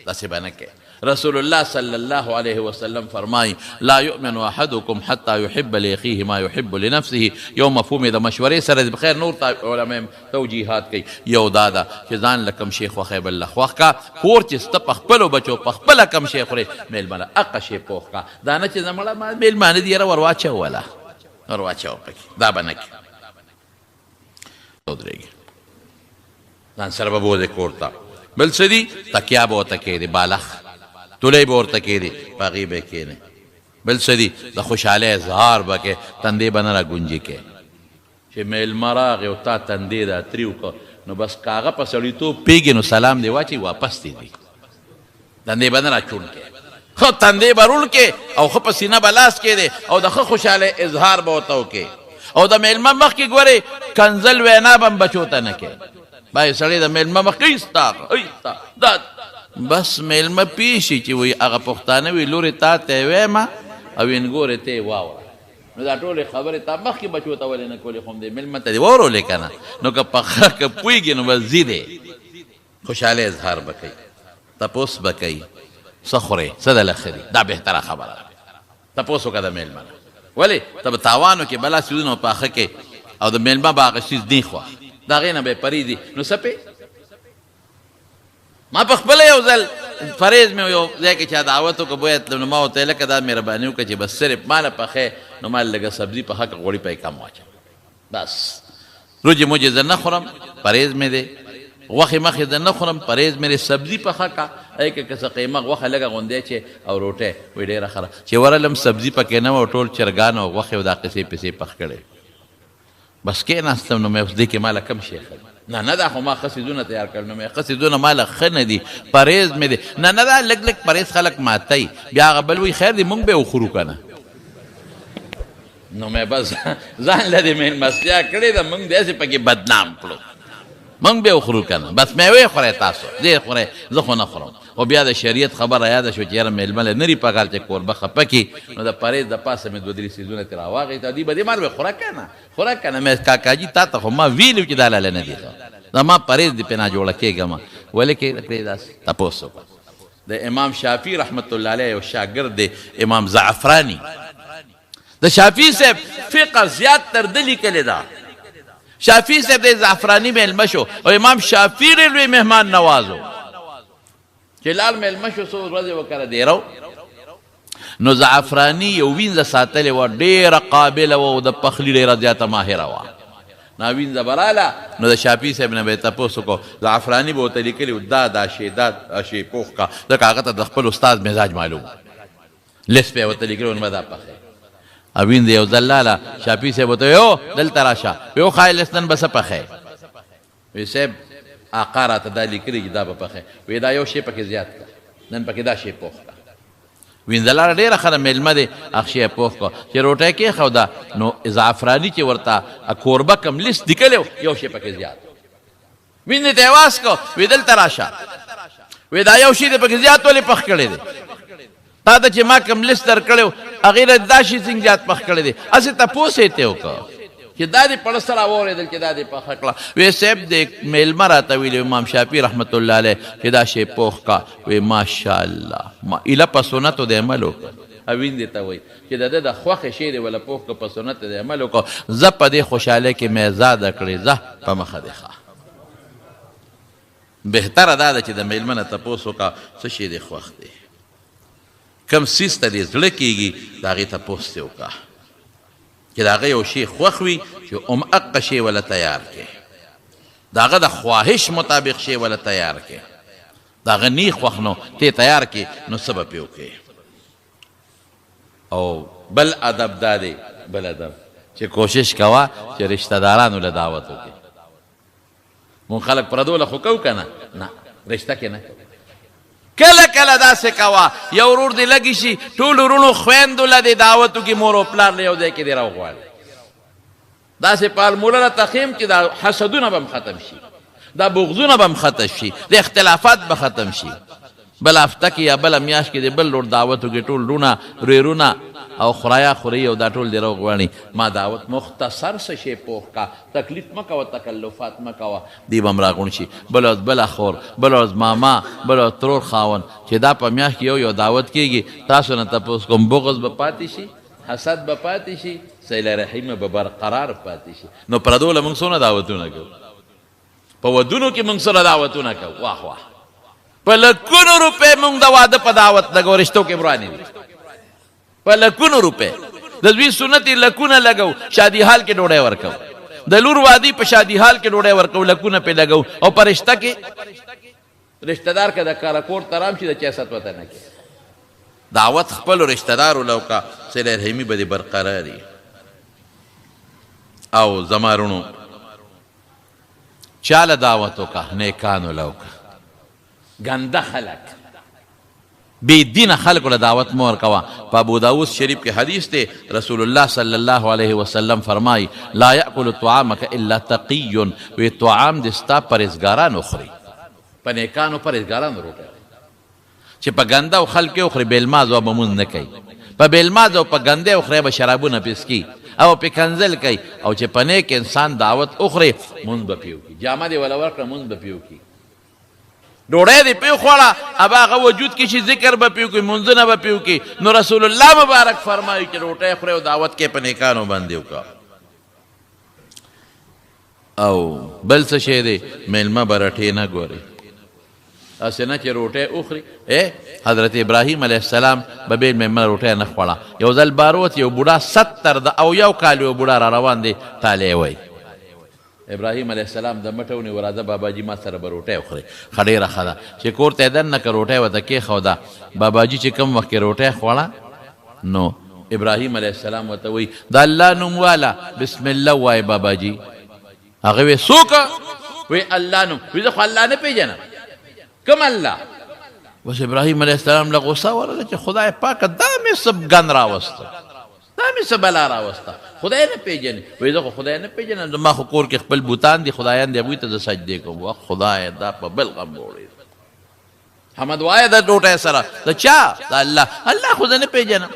داسې به نه کوې رسول الله صلی الله علیه وسلم فرمای لا یؤمن احدکم حتی یحب لاخیه ما یحب لنفسه یو مفهوم د مشورې سره بخیر نور علماء توجیهات کوي یو دا ده چې ځان له کم شی خوښی بل له خوښ کا کور چې سته په خپلو بچو په خپله کم شی خورې میلمانه هغه شی پوخ کا دا نه چې زمړه ما میلمانه دي یاره ور واچوله ور واچوه پکې دا به نه کړي ودرېږي ځان سره به بوځې کور ته بل څه دي تکیا به ورته کېدې بالښ تولۍ به ورته کېدې په هغې به یې کښېنې بل څه دي د خوشحالۍ اظهار به کې تندې به نه را ګونجې کې چې میلمه راغی او تا تندې دا تري وکړه نو بس که هغه په سړیتوب پېږي نو سلام دې واچوي واپس دې دي تندې به نه را چون کې ښه تندې به روڼ کې او ښه په سینه به لاس کېدې او د ښه خوشحالۍ اظهار به ورته وکړې او د میلمه مخکې ګورې کنزل وینا به هم بچو ته نه کوې باید سړی د میلمه مخکې ایستا دا بس میلمه پیشي چې وایي هغه پښتانه وي لورې تا ته یې ویمه او انګورې ته یې واوره نو دا ټولې خبرې تا مخکې بچو ته ولې نه کولې خو هم دې میلمه ته دې واورولې که نه نو که پخه که پوهېږي نو بس ځي دی خوشحالۍ اظهار به کوي تپوس به کوي څه خورې څه دله ښه دي دا بهتره خبره ده تپوس وکړه د میلمه نه ولې ته به تاوانو کې بلا څیزونه پاخه کې او د میلمه به هغه څیز نه خوښ د هغې نه به یې پرېږدي نو څه ما په خپله یو ځل فریض مې یو ځای کې چا دعوت وکړه بویه نو ما ورته لکه دا مهرباني وکړه چې بس صرف ماله پخې نو ما لږه سبزي پخه کړه غوړي پې کم واچوه بس روجې موجې زه نه خورم پرهیز مې دی غوښې مخې زه نه خورم پرهیز مې دی سبزي پخه کړه ای که څه قیمه غوښه لږه غوندې چې او روټۍ وایي ډېره ښه چې ورلم سبزي پکې نه وه ټول چرګان او غوښې او دا قصې پسې پخ کړی بس کېناستم نو مې اوس دې کې ماله کم شی ښه نه دا خو ما ښه څیزونه تیار کړل نو مې ښه څیزونه ماله ښه نه دي پرهیز مې دی نه دا لږ لږ پرهیز خلک ماتوي بیا هغه بل وایي خیر دی مونږ به یې وخورو که نه نو مې بس ځان له دې مېلمستیا کړې ده مونږ داسې پکې بدنام کړو مونږ به یې وخورو که نه بس میوې خورئ تاسو دې خورئ زه خو نه خورم خو بیا د شریعت خبره یاده شو چې یاره میلمه له نري پکار چې کوربه خفه کړي نو د پرهیز د پاسه مې دوه درې څیزونه ترې راواخېسته دوی به دې مال به خوره که نه خوره که نه مې کاکاجي تا ته خو ما ویلي چې دا لاله نه دي زما پرهیز دې پې ناجوړه کېږم ولې کړې داسې تپوس وکړه د امام شافعي رحمت الله علیه یو شاګرد دی امام زعفراني د شافعي صاحب فقه زیات تر ده لیکلې ده شافعي صاحب د زعفراني میلمه شو او امام شافعي ډېر لوی مهمان نواز و چې لال میلمه شو څو ورځې وکړه دیرو نو زعفراني یو وینځه ساتلې وه ډېره قابله وه او د پخلي ډېره زیاته ماهره وه نو وینځه به راله نو د شافعي صاحب نه به یې تپوس وکړو زعفراني به ورته لیکلي وو دا شی پوخ کا ځکه هغه ته د خپل استاد مزاج معلوم لیست به یې ورته لیکلي وو نو به دا پخې او وینځه یو ځل لاله شافعي صاحب ورته یو دلته راشه یو ښایي لیست نن به څه پخې وی صاحب آقا راته دا لیکلي چې دا به پخې وی دا یو شی پکې زیات کړه نن پکې دا شی پوخ کړه وینځلاره ډېره ښه ده میلمه دی هغه شی یې پوخ کړه چې روټۍ کېښوده نو زعفراني چې ورته کوربه کم لیست لیکلی و یو شی پکې زیات وینځې ته یې واس کړه وی دلته راشه وی دا یو شی دی پکې زیات ولې پخ کړی دی تا ته چې ما کم لیست درکړی و هغې نه دا شي څنګه زیات پخ کړی دی هسې تپوس یې ته وکړه چې دا دې پړه سره واورېدل چې دا دې پخه کړه وی صاحب د میلمه راته ویلي امام شافعي رحمت الله علیه چې دا شی پوخ کا وی ماشاءالله ایله په سنتو د عمل وکړه او ویندې ته وایي چې د ده د خوښې شی دی وله پوخ که په سنتو د عمل وکړه زه په دې خوشحالۍ کې مې ازاده کړې زه په مخه دې ښه بهتره دا ده چې د میلمه نه تپوس وکړه څه شی دې خوښ دی کم څیز ته دې زړه کېږي د هغې تپوس دې وکړه چې د هغه یو شی خوښ وي چې هغه شی وله تیار کړې د هغه د خواهش مطابق شی وله تیار کړې د هغه نی خوښ نو ته تیار کړې نو څه به پې وکړې او بل ادب دا دی بل ادب چې کوشش کوه چې رشته دارانو له دعوت وکړې مونږ خلک پردو له خو کوو که نه رشته کې نه کله کله داسې کوه یو ورور دې لګي شي ټول ورونو خویندو له دې دعوت وکړي مور او پلار له یو ځای کې دې راوغواړي داسې پالموله له تخیم چې دا حسدونه به هم ختم شي دا بغضونه به هم ختم شي د اختلافات به ختم شي بل هفته کې یا بله میاشت کې د بل لور دعوت وکړي ټول رونه ورېرونه او خوریا خوري او دا ټول دې راوغواړي ما دعوت مختصر څه شی پوخ کا تکلیف مه کوه تکلفات مه کوه دی به هم راغونډ شي بل ورځ بله خور بل ورځ ماما بل ورځ ترور خاوند چې دا په میاشت کې یو دعوت کېږي تاسو نه تپوس کوم بغض به پاتې شي حسد به پاتې شي صله رحیمه به برقرار پاتې شي نو پردو له موږ څونه دعوتونه کوو په ودونو کې موږ سره دعوتونه کوو واه واه په لکونو روپۍ موږ د واده په دعوت لګو رشتو کې برانې دي په لکونو روپۍ د دوی سنت لکونه لګو شادي حال کې ډوډۍ ورکو د لور وادي په شادي حال کې ډوډۍ ورکو لکونه پې لګو او په رشته کې رشتہ دار که د کاره کور ته رام شي د چا ستوته نه کوي دعوت خپلو رشتہ دارو لو کا صله رحمي به دې برقراري او زما رونو چاله دعوت وکړه نیکانو لو کا ګنده خلک بی دین خلق له دعوت مور کوا په ابو داود شریف کې حدیث ته رسول الله صلی الله علیه وسلم فرمای لا یاکل طعامک الا تقی و طعام دستا پرهیزګاران اخري پنیکانو پرهیزګاران روټه چې په ګنده او خلق اخري بیلماز او بمون نه کوي په بیلماز او په ګنده اخري به شرابونه پیسکی او په کنزل کوي او چې پنیک انسان دعوت اخري مون به پیو کی جامه دی ولا ورکړه مون به پیو کی ډوړی دې پیو خوړه اب هغه وجود کې چې ذکر به پیو کی منځونه به پیو کی نو رسول الله مبارک فرمایي چې روټۍ خورې او دعوت کې په نیکانو باندې وکړه او بل څه شی دی میلمه به رټې نه ګوري هسې نه چې روټۍ وخوري حضرت ابراهیم علیه السلام به بېل میلمه روټۍ نه خوړه یو ځل باروت یو بوډا 70 د او یو کال یو بوډا را روان دی تالی وی ابراهیم علیه السلام د مټه ونیو راځه باباجي ما سره به روټۍ وخورې ښه ډېره ښه ده چې کور ته یې دننه که روټۍ ورته کېښوده باباجي چې کوم وخت کې روټۍ خوړه نو ابراهیم علیه السلام ورته وایي د الله نوم واله بسم الله ووایه باباجي هغه وی څوک وی الله نوم وی زه خو الله نه پېژنم کوم الله بس ابراهیم علیه السلام له غوسه ورغله چې خدای پاکه دا مې څه ګن راوسته دا مې څه بلا راوسته خدای نه پېژنې وایي زه خو خدای نه پېژنم زما خو کور کې خپل بوتان دي خدایان دي هغوی ته زه سجدې کوم وخت خدای دا په بل غم وړې حمد وایه د ډوټۍ سره د چا د الله الله خو زه نه پېژنم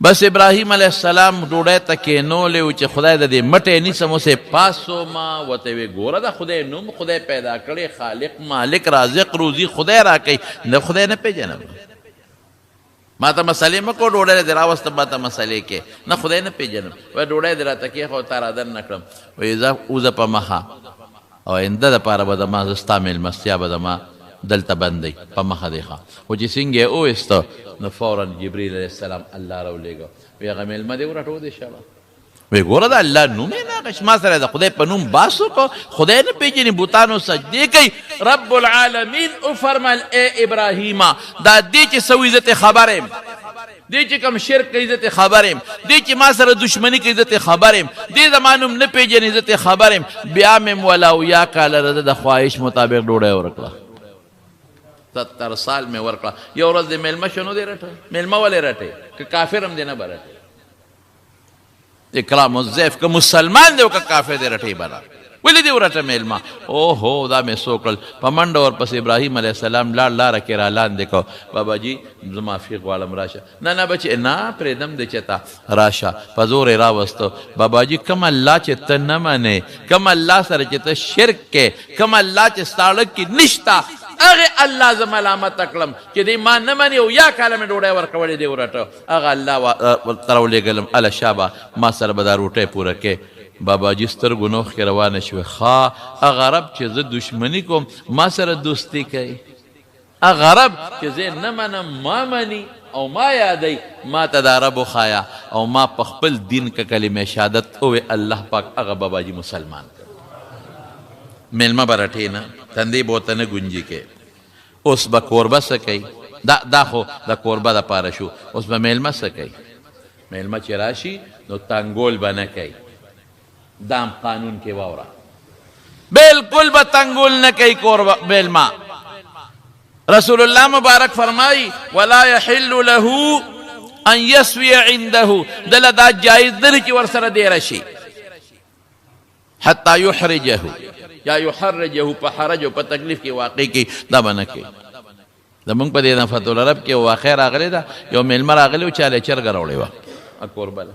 بس ابراهیم علیه السلام ډوډۍ ته کېنولی و چې خدای د دې مټې نیسم اوس یې پاسومه ورته ویې ګوره د خدای نوم خدای پیدا کړی خالق مالک رازق روزي خدای راکوي نه خدای نه پېژنم ما ته مسلې مه کو ډوډۍ دې راوسته ما ته مسلې کې نه خدای نه پېژنم وایي ډوډۍ دې راته کېښوه تا را دننه کړم وایي ځه وځه په مخه او آینده دپاره به زما زه ستا مېلمستیا به زما دلته بندوي په مخه دی ښه خو چې څنګه یې وویسته نو فورا جبریل علیه السلام الله راولېږه وایي هغه مېلمه دې ورټو دې شړه وایي ګوره د الله نوم یې نه اخېست ما سره د خدای په نوم باس وکړو خدای نه پېژني بوتانو سجدې کوي رب العالمین وفرمیل ای ابراهیمه دا دې چې څه عزت خبر یم دې چې کوم شرک کوي عزت خبر یم دې چې ما سره دشمني کوي عزت خبر یم دې زما نوم نه پېژني عزت خبر یم بیا مې ولا اویا کاله رده د خواهش مطابق ډوډۍ ورکړه 70 سال مې ورکړه یو ورځ دې میلمه شنو دې رټه میلمه ولې رټې که کافر هم دې نه به رټې اکرام الضیف که مسلمان دی او که کافر دی رټې به نه ولې دې ورټه میلمه اوهو دا مې څو کړل په منډه ورپسې ابراهیم علیه السلام لاړ لاره کې را لاندې کو باباجي زه معافي غواړم راشه نه نه بچې نه پرېږدم دې چې ته راشه په زور یې راوستو باباجي کوم الله چې ته نه منې کوم الله سره چې ته شرک کې کوم الله چې ستا اړه کې نشته هغه الله زه ملامته کړم چې دی ما نه مني او یا کاله مې ډوډۍ ورکولې دی ورټه هغه الله ورته راولېږلم اله شابه ما سره به دا روټۍ پوره کې باباجي سترګو نوخ کې روانه شوې ښه هغه رب چې زه دشمني کوم ما سره دوستي کوي هغه رب چې زه نه منم ما مني او ما یادوي ما ته دا رب وښایه او ما په خپل دین که کلمې شهادت ووې الله پاک هغه باباجي مسلمان میلمه به رټې نه تندې به ورته نه ګونجي کې اوس به کوربه څه کوي دا خو د کوربه دپاره شو اوس به میلمه څه کوي میلمه چې راشي نو تنګول به نه کوي دام قانون کې واوره بالکل به تنګول نه کوي کوربه میلمه رسول الله مبارک فرمایي ولا يحل له ان يسوي عنده دله دا جایز نه چې ورسره دیره شي حتی یحرجه یا یحرجه په حرج او په تکلیف کې واقع کې دا به نه کوي زمونږ په دې نفت العرب کې واقع راغلی ده یو میلمه راغلی و چاله چرګه راوړې وه کوربله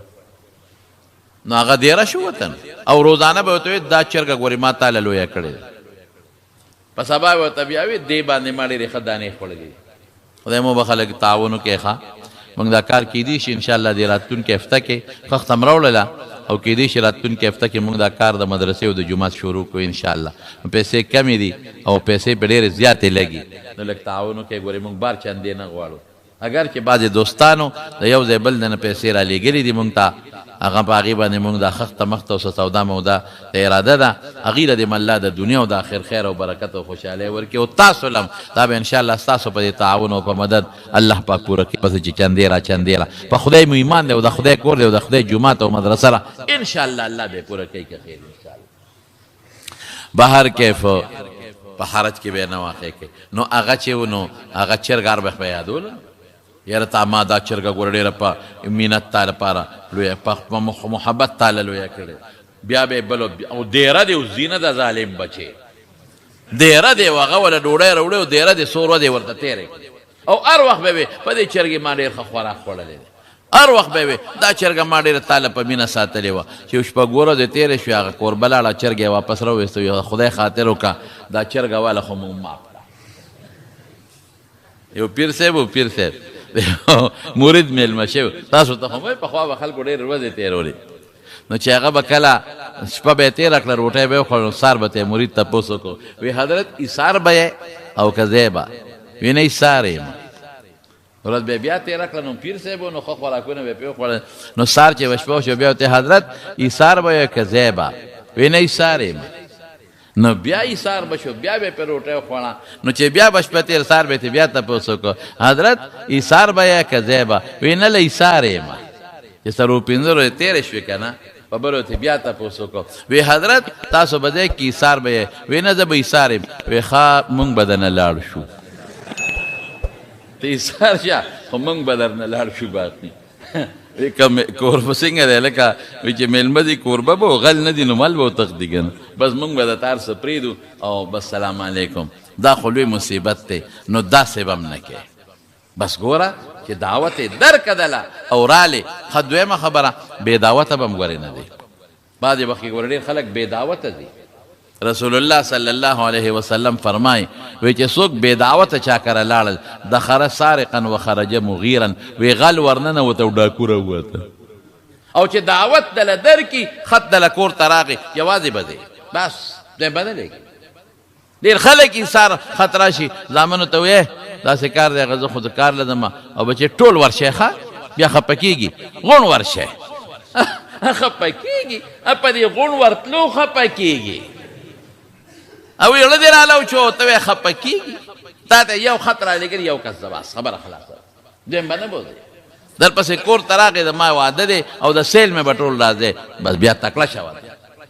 نو هغه دیره شو وطن او روزانه به ورته وایي دا چرګه ګورې ما تاله لویه کړې ده په سبا به ورته بیا وي دې باندې ما ډېرې ښه دانې خوړلې خدای مو به خلک تعاون وکړي ښه موږ دا کار کیدی شي انشاءالله دې راتلونکې هفته کې ښه ختم راوړله او کیدی شي راتلونکې هفته کې موږ دا کار د مدرسې او د جومات شروع کړو انشاءالله پیسې کمې دي او پیسې په ډېرې زیاتې لګي نو لږ تعاون وکړئ ګورې موږ بار چندې نه غواړو اگر چې بعضې دوستانو د یو ځای بل نه پیسې را لېږلي دي موږ ته هغه په هغې باندې مونږ دا خخته مخته او څه سودا مودا د اراده ده هغې له دې الله د دنیا او د آخر خیر او برکت او خوشحالۍ ورکړي او تاسو لم دا به انشاءالله ستاسو په دې تعاون او په مدد الله پاک پوره کړي پسې چې چندې را په خدای مو ایمان دی او د خدای کور دی او د خدای جومات او مدرسه را انشاءالله الله به پوره کوي که خیر انشاءالله بهر کیف په حرج کې به نه واقع کوي نو هغه چې و نو هغه چرګار به په یادول یاره تا ما دا چرګه ګوره ډېره په مینت تا لپاره لویه په محبت تاله لویه کړې بیا به بلو او دیره دی او زینه د ظالم بچې دیره دی او هغه وله ډوډۍ راوړې او دیره دی څو ورځې ورته تېرې او هر وخت به وي په دې چرګې ما ډېر ښه خوراک خوړلی دی هر وخت به وي دا چرګه ما ډېره تاله په مینه ساتلې وه چې شپږ ورځې تېرې شوې هغه کوربه لاړه چرګ یې واپس راویسته خدای خاطر وکړه دا چرګه واله خو مونږ معاف کړه یو پیر صاحب و پیر صاحب مرید میلمه شوی تاسو ته خو وایي پخوا به خلکو ډېرې ورځې تېرولې نو چې هغه به کله شپه به یې تېره کړه روټۍ به یې وخوړل نو سار به ته مرید تپوس وکړو وی حضرت ایثار به یې او که ځای به وی نه ایثار یم ورځ به بیا تېره کړه نو پیر صاحب و نو ښه خوراکونه به یې پرې وخوړل نو سار چې به شپه وشوه بیا ورته حضرت ایثار به یې که ځای به وی نه ایثار یم نو بیا ایثار بشو بیا به پرې روټۍ وخوړه نو چې بیا به شپه تېر سار به یې بیا تپوس وکړو حضرت ایثار به یې که ځای به وی نه له ایثار یم چې څلور پنځه ورځې تېرې شوې که نه په بل ورته بیا تپوس وکړو وی حضرت تاسو به ځای کې ایثار به یې وی نه زه به ایثار یم وی ښه مونږ به درنه لاړ شو ته ایثار شه خو مونږ به درنه لاړ شو باقي وی کوربه څنګه دی لکه وی چې میلمه دي کوربه به غل نه دي نو مل به وتښتي که نه بس مونږ به د تار څه پرېږدو او بس سلام علیکم دا خو لوی مصیبت دی نو داسې به هم نه کوې بس ګوره چې دعوت یې درکدله او رالې ښه دویمه خبره بې دعوته به هم ګورې نه دی بعضې وخت کې ګوره ډېر خلک بې دعوته دي رسول الله صلی الله علیه وسلم فرمای وی چې څوک بې دعوته چا کره لاړل دخره سارقا و خرجه مغیرا وی غل ورننوته او ډاکو راووته او چې دعوت دله درکړي خط دله کور ته راغی یوازې به دی بس دی بدلېږي ډېر خلک ایثار خط راشي زامنو ته ویې داسې کار دی هغه زه خو د کار له ځمه او بچې ټول ورشئ ښه بیا خفه کېږي غونډ ورشئ خفه کېږي په دې غونډ ورتلو خفه کېږي او یړه دې راله وچو ته وایې خفه کېږي تا ته یو خط رالېږلي یو کس ده بس خبره خلاصه دویم به نه بوځي درپسې کور ته راغې د ما واده دی او د سیل مې به ټول راځې بس بیا تکړه شوه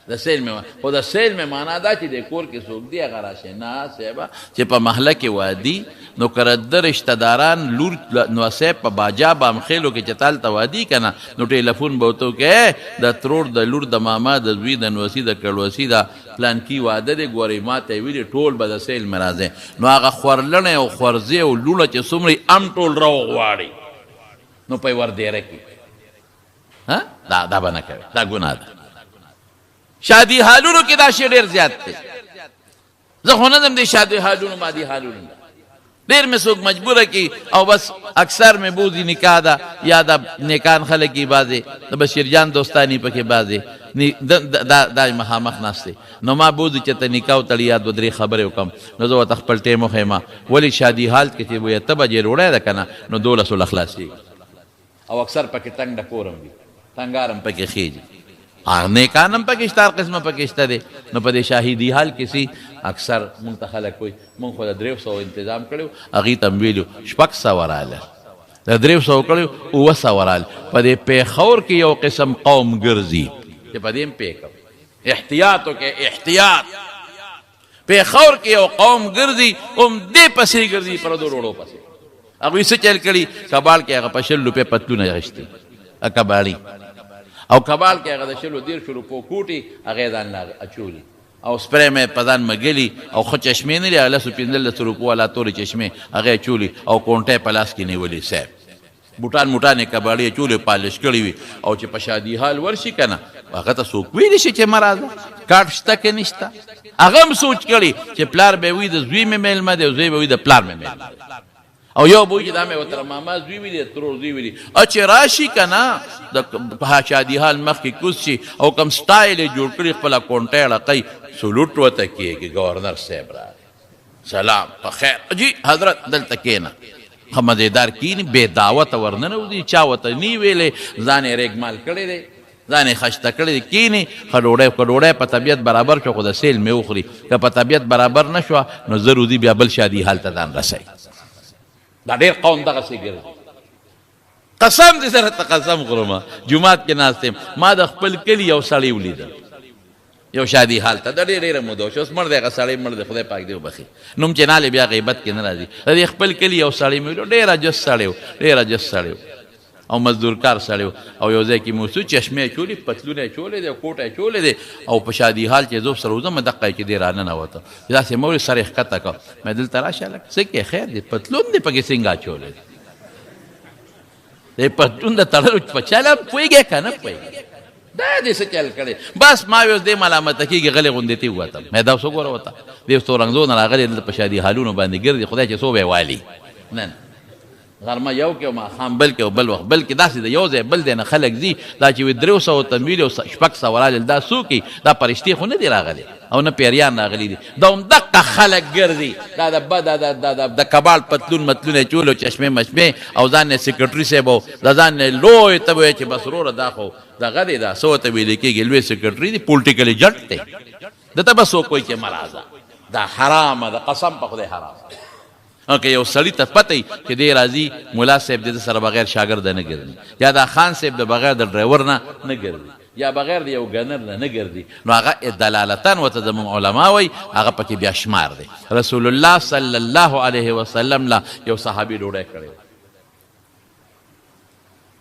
د سیل مې خو د سیل مې معنا دا چې د کور کې څوک دی هغه راشي نه صاحبه چې په محله کې وادي نو که رده رشته داران لور نو صاحب په باجا بامخیلو کې چې تالته وادي که نه نو ټیلیفون به ورته وکړې د ترور د لور د ماما د زوی د نوسي د کړوسي د پلانکي واده دی ګورې ما ته یې ویلي ټول به د سیل مې راځې نو هغه خورلڼې او خورزې او لوڼه چې څومره ام ټول راوغواړي نو په یې وردېره کړي دا به نه کوي دا ګناه ده شادي حالونو کې دا شی ډېر زیات دی زه خو نه ځم دې شادي حالونو مادي حالونو ډېر مې څوک مجبوره کړي او بس اکثر مې بوځي نکاح ده یا د نیکان خلک یې بعضې د بشیرجان دوستاني پکې بعضې دا مخامخ ناست دی نو ما بوځي چې ته نکاح وتړي یا دوه درې خبرې وکړم نو زه ورته خپل ټیم وښیم ولې شادي حال کې چې وایي اته بجې ډوډۍ ده که نه نو 12 خلاصېږي او اکثر پکې تنګ ډکور هم وي تنګار هم پکې خېږي نیکان هم پکې شته هر قسمه پکې شته دی نو په دې شاهدي حال کې سي اکثر مونږ ته خلک وایي مونږ خو د 300 انتظام کړی هغې ته م ویلو 600 راله د 300 کړی 700 راله په دې پیښور کې یو قسم قوم ګرځي چې په دې هم پوه کوم احتیاط وکړئ احتیاط پیښور کې یو قوم ګرځي هم دې پسې ګرځي پردو ډوډو پسې هغوی څه چل کړي کباړ کې هغه په 100 روپۍ پتلونه اخیستي کباړي او کبال کې هغه د 100 روپو کوټي هغه ځان لا اچولي او سپری مې په ځان مګلي او ښه چشمې نه لري 15 روپو والا تورې چشمې هغه اچولي او کونټۍ په لاس کې نیولي صاحب بوټان یې کباړي اچولي پالش کړي وي او چې په شادي حال ورشي که نه هغه ته څوک ویلی شي چې مه راځه کارت شته که نشته هغه هم سوچ کړي چې پلار به وي د زوی مې میلمه دی او زوی به وي د پلار مې میلمه او یو بوی چې دا مې ورته ماما زوی وي دی ترور زوی وي دی چې راشي که نه د شادي حال مخکې کوز شي او کوم سټایل یې جوړ کړي خپله کونټۍ ړقی سلوټ ورته کېږي ګورنر صاحب راغی سلام په خیر جی حضرت دلته کښېنه ښه مزېدار کښېني بې دعوته ورننوځي چا ورته نی ویلی ځان یې ریګمال کړی دی ځان یې خشته کړی کینی ښه ډوډۍ که ډوډۍ په طبیعت برابر شو خو د سیل مې وخوري که په طبیعت برابر نه شوه نو ضروري بیا بل شادي حال ته ځان رسوي دا ډېر قوم دغسې ګرځي قسم دې سره ته قسم خورم جومات کې ناست یم ما د خپل کلي یو سړی ولیدل یو شادي حال ته د ډېره موده شو اوس مړ دی هغه سړی مړ دی خدای پاک دې وبخي نوم چې نالې بیا غیبت کې نه راځي د دې خپل کلي یو سړی مې ولیدو ډېر عجز سړی و ډېر عجز سړی و او مزدور کار سړی و او یو ځای کې مو څو چشمې اچولې پتلونه یې اچولی دی کوټ یې اچولی دی او په شادي حال چې زه سره وځم دقه یې چې دی راننوته داسې مې وویل سر یې ښکته کړه مې دلته راشه هلک څه کې خیر دی پتلون دی پکې څنګه اچولی دی د پتلون د تړلو په چل هم پوهېږې که نه پوهېږې دا دې څه چل کړی بس ما وی اوس دې ملامته کېږي غلې غوندې تی ووتم مې دا اوس وګوره ورته دې اوس تورنګزو نه راغلی دلته په شادي حالونو باندې ګرځي خدای چې څو به یې والي نه غرمه یو کې او ماښام بل کې او بل وخت بلکې داسې د یو ځای بل دی نه خلک ځي دا چې وي 300 تنویل او 600 راغلل دا څوک دا فرشتې خو نه دي راغلي او نه پیریان راغلي دي دا همدقه خلک ګرځي دا د کباړ پتلون متلون یې چول او چشمې مشمې او ځان یې سیکرټري صاحب او د ځان یې لوی ته به وایي چې بس وروره دا خو دغه دی دا څه ورته ویل کېږي لوی سیکرټري دی پولټیکل ایجنټ دی دته به څوک وایي چې مه راځه دا حرامه ده قسم په خدای حرام که یو سړي ته پته چې دی راځي ملا صاحب د سره بغیر شاګرده نه ګرځي یا دا خان صاحب د بغیر د ډرایور نه نه ګرځي یا بغیر د یو ګنر نه نه ګرځي نو هغه دلالتن ورته زموږ علما وایي هغه پکې بیا شمار دی رسول الله صلی الله علیه وسلم له یو صحابي ډوډۍ کړې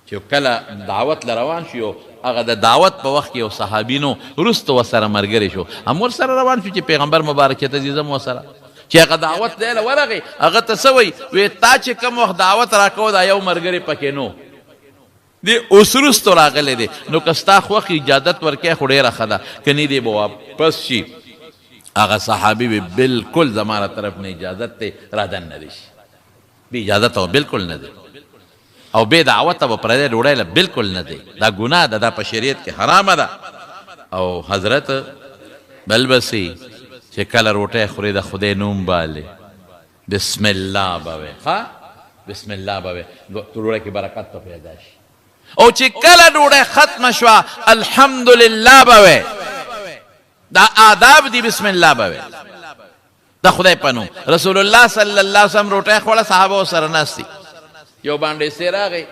چې کله دعوت له روان شو هغه د دعوت په وخت کې یو صحابي نو وروسته ورسره ملګری شو هم ورسره روان شو چې پیغمبر مبارک ته ځي زه م ورسره چې هغه دعوت دی له ورغې هغه ته څه وایي وی تا چې کوم وخت دعوت راکوه دا یو ملګری پکې نو دی اوس وروستو راغلی دی نو که ستا خوښ اجازت ورکوې خو ډېره ښه ده که نه دی به واپس شي هغه صحابي وی بلکل زما له طرف نه اجازت دی را دننه دی شي بې اجازته و بلکل نه دی او بې دعوته به پردی ډوډۍ له بلکل نه دی دا ګناه ده دا په شریعت کې حرامه ده او حضرت بل بسي چې کله روټۍ خوري د خدای نوم بالې بسم الله به وی ښه بسم الله به وی ډوډۍ کې برکت به پیدا شي او چې کله ډوډۍ ختمه شوه الحمدلله به وی دا آداب دي بسم الله به وی د خدای په نوم رسول الله صلی الله علیه وسلم روټۍ خوړه صحابه ورسره ناست دي یو باندې سې راغی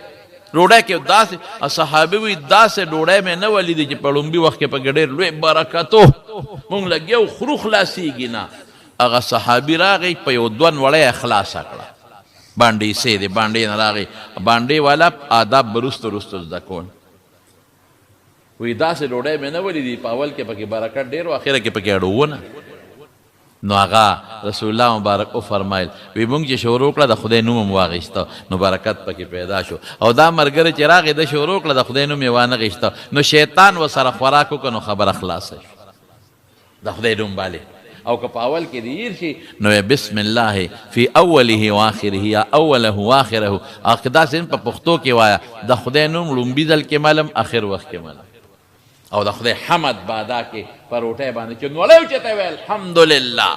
ډوډۍ کې داسې صحابي وي داسې ډوډۍ مې نه ولیدې چې په لومبي وخت کې پکې ډېر لوی برکتو مونږ لګیو خرو خلاصېږي نه هغه صحابي راغی په یو دوه وړۍ یې خلاصه کړه باندې سې دی باندې نه راغی باندې والا آداب به وروسته وروسته زده کول وایي داسې ډوډۍ مې نه ولیدې په اول کې پکې برکت ډېر و اخره کې پکې اډوونه نو هغه رسول الله مبارک وفرمایل وی مونږ چې شروع کړه د خدای نوم هم واغېسته نو برکت پکې پیدا شو او دا ملګری چې راغی د شروع کړه د خدای نوم یې وانه غېسته نو شیطان ورسره خوراک وکړه نو خبره خلاصه شو د خدای نوم باندې او که په اول کې دې هیر شي نو بسم الله فی اوله و آخره یا اوله و آخره او که داسې په پښتو کې وایه د خدای نوم لومبي ځل کې معلم اخر وخت کې معلم او د خدای حمد بادا کې په روټۍ باندې چې نوړی اوچته وی الحمدلله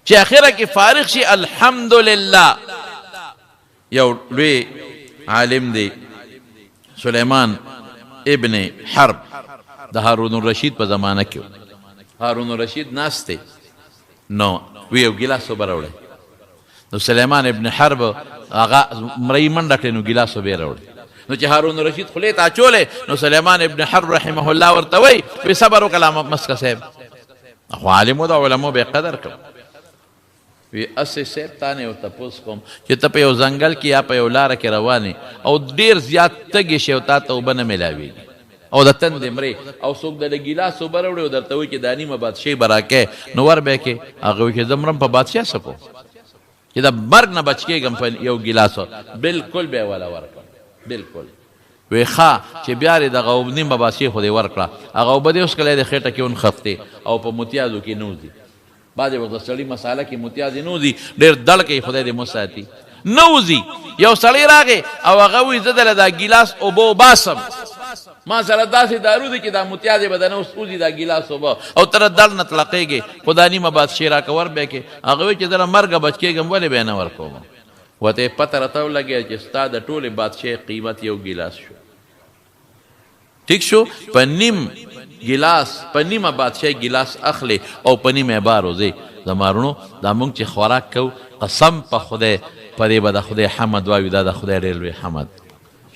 چې اخره کې فارغ شي الحمدلله یو لوی عالم دی سلیمان ابن حرب د هارون الرشید په زمانه کې هارون الرشید ناست دی نو وی یو ګیلاس اوبه راوړی نو سلیمان ابن حرب هغه مرۍ منډه کړې نو ګیلاس اوبه یې راوړی نو چې هارون رشید خولې ته اچولې نو سلیمان ابن حرب رحمه الله ورته وی وی صبر وکړه مسکه صاحب خو عالم و د علمو به قدر کړ وی اسې صاحب تا نه یو تپوس کوم چې ته په یو ځنګل کې یا په یو لاره کې روانې او ډېر زیات تږې شې او تا ته اوبه نه میلاوېږي او د تندې مرې او څوک د ګیلاس اوبه راوړي او درته وایي چې دا نیمه بادشاهي به راکې نو ور به کې هغه وایي چې زه مرم په بادشاه څه کوم چې د مرګ نه بچ کېږم په یو ګیلاس بلکل به یې والا ورکړم بلکل وی ښه چې بیا یې دغه نیمه بادشاهي خو دې ورکړه هغه اوبه دې اوس کله د خېټه کې ونښفتې او په متیازو کې نه وځي بعضې وخت د سړي مساله کې متیازې نه وځي ډېر دړ کوي خدای دې وساتي نه وځي یو سړی راغی او هغه وایي زه دله دا ګیلاس اوبه وباسم ما سره داسې دارو دی چې دا متیازې به دنه اوس وځي دا ګیلاس اوبه او تره دړ نه تلقېږي خو دا نیمه بادشاهي راکه ور به کې هغه وایي چې زه له مرګه بچ کېږم ولې به یې نه ورکوم وته پته راته ولګېده چې ستا د ټولې بادشاهۍ قیمت یو ګیلاس شو ٹھیک شو په نیم ګلاس په نیمه بادشاهي ګلاس اخلي او په نیمه بار وځي زمارونو دا مونږ چې خوراک کوو قسم په خدای په دې به د خدای حمد وایو دا د خدای ډېر لوی حمد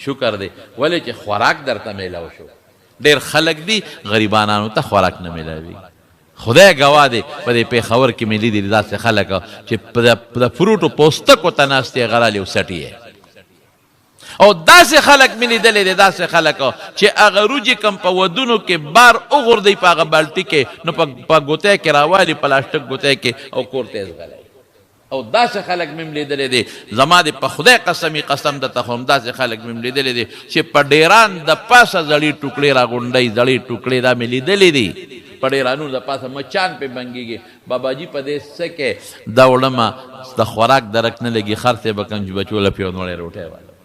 شکر دی ولې چې خوراک درته میلاو شو ډېر خلک دي غریبانانو ته خوراک نه میلاوي خدای ګواه دی په دې پېښور کې مې لیدلي داسې خلک چې په د فروټو پوستکو ته ناست یې غرالې او سټي یې او داسې خلک مې لیدلی دی داسې خلک چې هغه روجې کم په ودونو کې بار وغورځوي په هغه بالټي کې نو په ګوتی کې راوالي پلاسټک ګوتی کې او کور ته یې ځغلی او داسې خلک مې لیدلی دی زما د په خدای قسمي قسم درته خورم داسې خلک مې لیدلی دی چې په ډیران د پاسه زړې ټوکړې راغونډوي زړې ټوکړې دا مې لیدلی دي په ډیرانو د پاسه مچان پې بنګېږي باباجي په دې څه کې دا وړمه د خوراک درک نه لګي خر ته به کنج بچو له پیونوړی روټۍ والا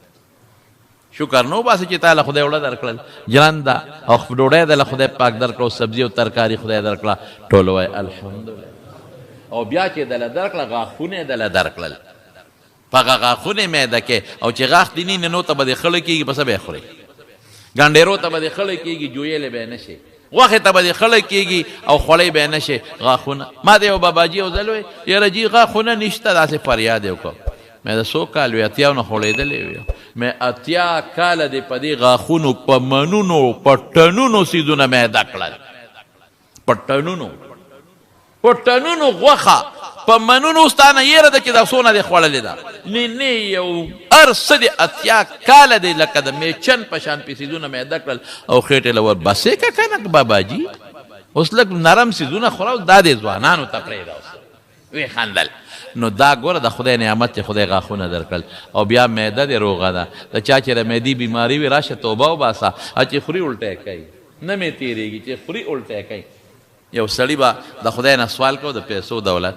شکر نو باسي چې تا له خدای وړه درکړل جرنده او ډوډۍ د له خدای پاک درکړه او سبزي او ترکاري خدای درکړه ټول وایي الحمدلله او بیا چې دله درکړه غاښونه یې دله درکړل په هغه غاښونه معده کې او چې غاښ دې نه نو ته به دې خړه کېږي په څه به یې خورې ګنډېرو ته به دې خړه کېږي جویلې به یې نه شي غوښې ته به دې خړه کېږي او خوړی به یې نه شي غاښونه ما د یو باباجي یو ځل وی یاره جي غاښونه نشته داسې فریاد یې وکړ مې د څو کال وي اتیاو نه خوړېدلی وي مې اتیا کاله دې په دې غاښونو په منونو په ټنونو څیزونه معده کړل په ټنونو غوښه په منونو ستا نه یېره ده چې دا څونه دې خوړلې ده نه یو هر څه دې اتیا کاله دې لکه د میچن په شان پې څیزونه معده کړل او خېټې له ور بسې که که نه باباجي اوس لږ نرم څیزونه خوره دا دې ځوانانو ته پرېږده اوس ویې خندل نو دا ګوره د خدای نعمت چې خدای غاښونه درکړل او بیا معده دې روغه ده د چا چې د معدې بیماري وي راشه توبه وباسه چې خوري الټی کوي نه مې تېرېږي چې خوري الټی کوي یو سړي به د خدای نه سوال کو د پیسو دولت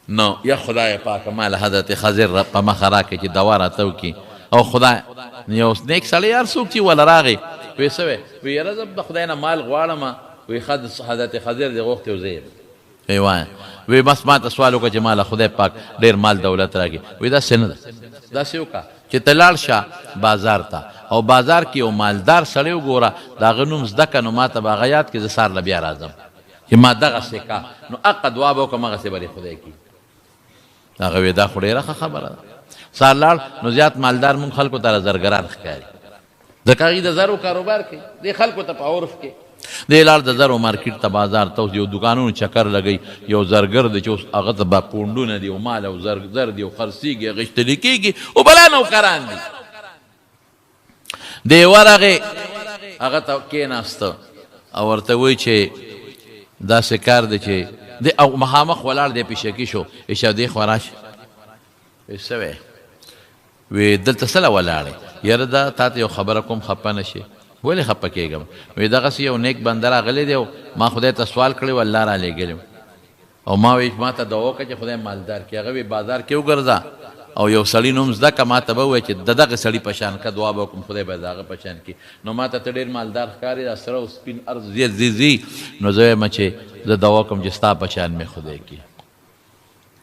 نو یا خدای پاکه ما له حضرت خضر په مخه راکړې چې دوا راته وکړي او خدای یو نیک سړی هر څوک چې وله راغی وی څه وی وی یاره زه د خدای نه مال غواړم وی حضرت خضر دې غوښتې او زه یم وی وایه وی بس ما ته سوال وکړه چې ما له خدای پاک ډېر مال دولت راکړي وی داسې نه ده داسې وکړه چې ته لاړ شه بازار ته او بازار کې یو مالدار سړی وګوره د هغه نوم زده که نو ما ته به هغه یاد کړي زه سهار له بیا راځم چې ما دغسې که نو حقه دعا به وکړم هغسې به دې خدای کړي هغه وی دا خو ډېره ښه خبره ده سهار لاړ نو زیات مالدار مونږ خلکو ته زرګران ښکاري ځکه هغوی د زرو کاروبار کوي دې خلکو ته په عرف کې دی لاړ د زرو مارکیټ ته بازار ته اوس یو دوکانونو چکر لګوي یو زرګر دی چې اوس هغه ته به پونډونه دي او مال او زر دي او خرڅېږي غښتلي کېږي او بلا نوکران دي دی ورغې هغه ته کېناسته او ورته وایي چې داسې کار دی چې دی او مخامخ ولاړ دی پیشکي شو ایشه دی خوا راشه وی څه وی وی دلته څه له ولاړې یاره دا تا ته یو خبره کوم خفه نه شي ولې خفه کېږم وی دغسې یو نیک بنده راغلی دی او ما خدای ته سوال کړی و الله را لېږلی او ما وی ما ته دعا وکړه چې خدای مالدار کړي هغه وی بازار کې وګرځه او یو سړي نوم زده که ما ته به ووایه چې د دغه سړي په شان که دعا به وکړم خدای به د هغه په شان کړي نو ما ته ته ډېر مالدار ښکاري دا سره او سپین ارض ځي نو زه وایم چې زه دعا کوم چې ستا په شان مې خدای کړي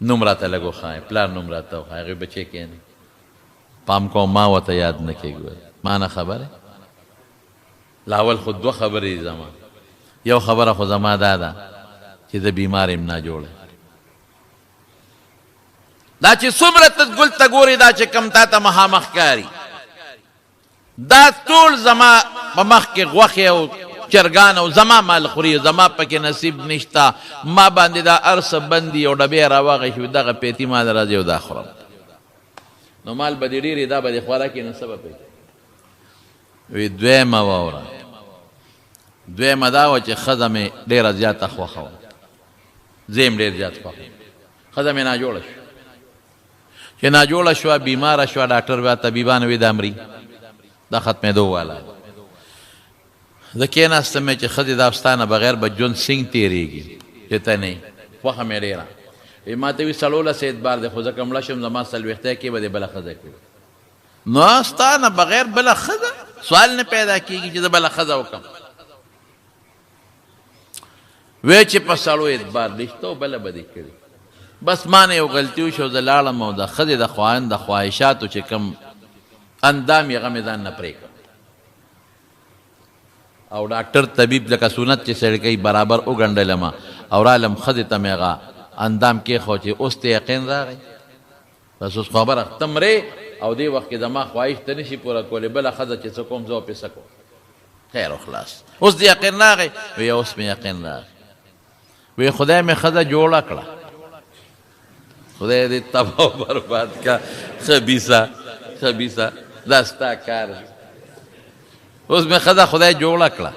نوم راته لږ وښایه پلار نوم راته وښایه هغوی بچی کښېني پام کوم ما ورته یاد نه کېږي ما نه خبره لاول خو دوه خبرې دي زما یو خبره خو زما دا ده چې زه بیمار یم ناجوړه دا چې څومره ته ګل ته ګورې دا چې کم تا ته مخامخ ښکاري دا ټول زما په مخ کې غوښې او چرګان او زما مال خوري زما پکې نصیب نشته ما باندې دا هر څه بند دي او ډبې راواغی شوي دغه پیتي مال راځي او دا خورم نو مال به دې ډېرې دا به دې خوراکې نه څه به پکې وی دویمه واوره دویمه دا وه چې ښځه مې ډېره زیاته خوښه وه زه یم ډېر زیات خوښ یم ښځه مې ناجوړه شوه چې ناجوړه شوه بیماره شوه ډاکټر بیا طبیبان وی دا مري دا ختمېدو والا زه کېناستم چې ښځې دا ستا نه بغیر به ژوند څنګ تېرېږي چې ته نه یې خوښه مې ډېره وی ما ته وي 16 اعتبار دی خو زه که مړه شم زما 40 کې به دې بله ښځه کړي نو ستا نه بغیر بله ښځه سوال نه پیدا کېږي چې زه بله ښځه وکړم وی چې په سړو اعتبار رشته بله به دې کړي بس ما نه یو غلطي وشو زه لاړم او د ښځې د خواهند د خواهشاتو چې کوم اندام یې هغه مې ځان نه پرې کړم او ډاکټر طبیب لکه سنت چې سړی کوي برابر وګنډلم او رالم ښځې ته مې هغه اندام کېښود چې اوس ته یقین راغی بس اوس خبره ختم رې او دې وخت کې زما خواهش ته نشي پوره کولی بله ښځه چې څه کوم زه پې څه کوم خیر و خلاص اوس دې یقین راغی وی اوس مې یقین راغی وی خدای مې ښځه جوړه کړه خدای دې تباه و برباد کا خبیثه خبیثه دا ستا کار اوس مې ښځه خدای جوړه کړه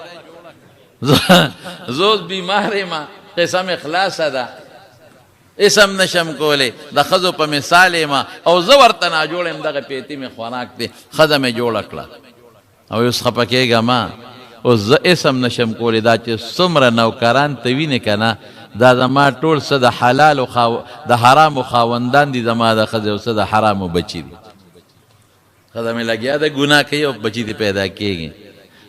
زه اوس بیمار یم قسم اخلاصه ده اسم نشم کولی د ښځو په مثال یم او زه ورته ناجوړ یم دغه پیتي مې خوراک دی ښځه مې جوړه کړه او اوس خفه کېږه ما اوس زه اسم نشم کولی دا چې څومره نوکران ته وینې که نه دا زما ټول څه د حلالو د حرامو خاوندان دي زما د ښځې او څه د حرامو بچي دي ښځه مې لګیا ده ګناه کوي او بچي دې پیدا کېږي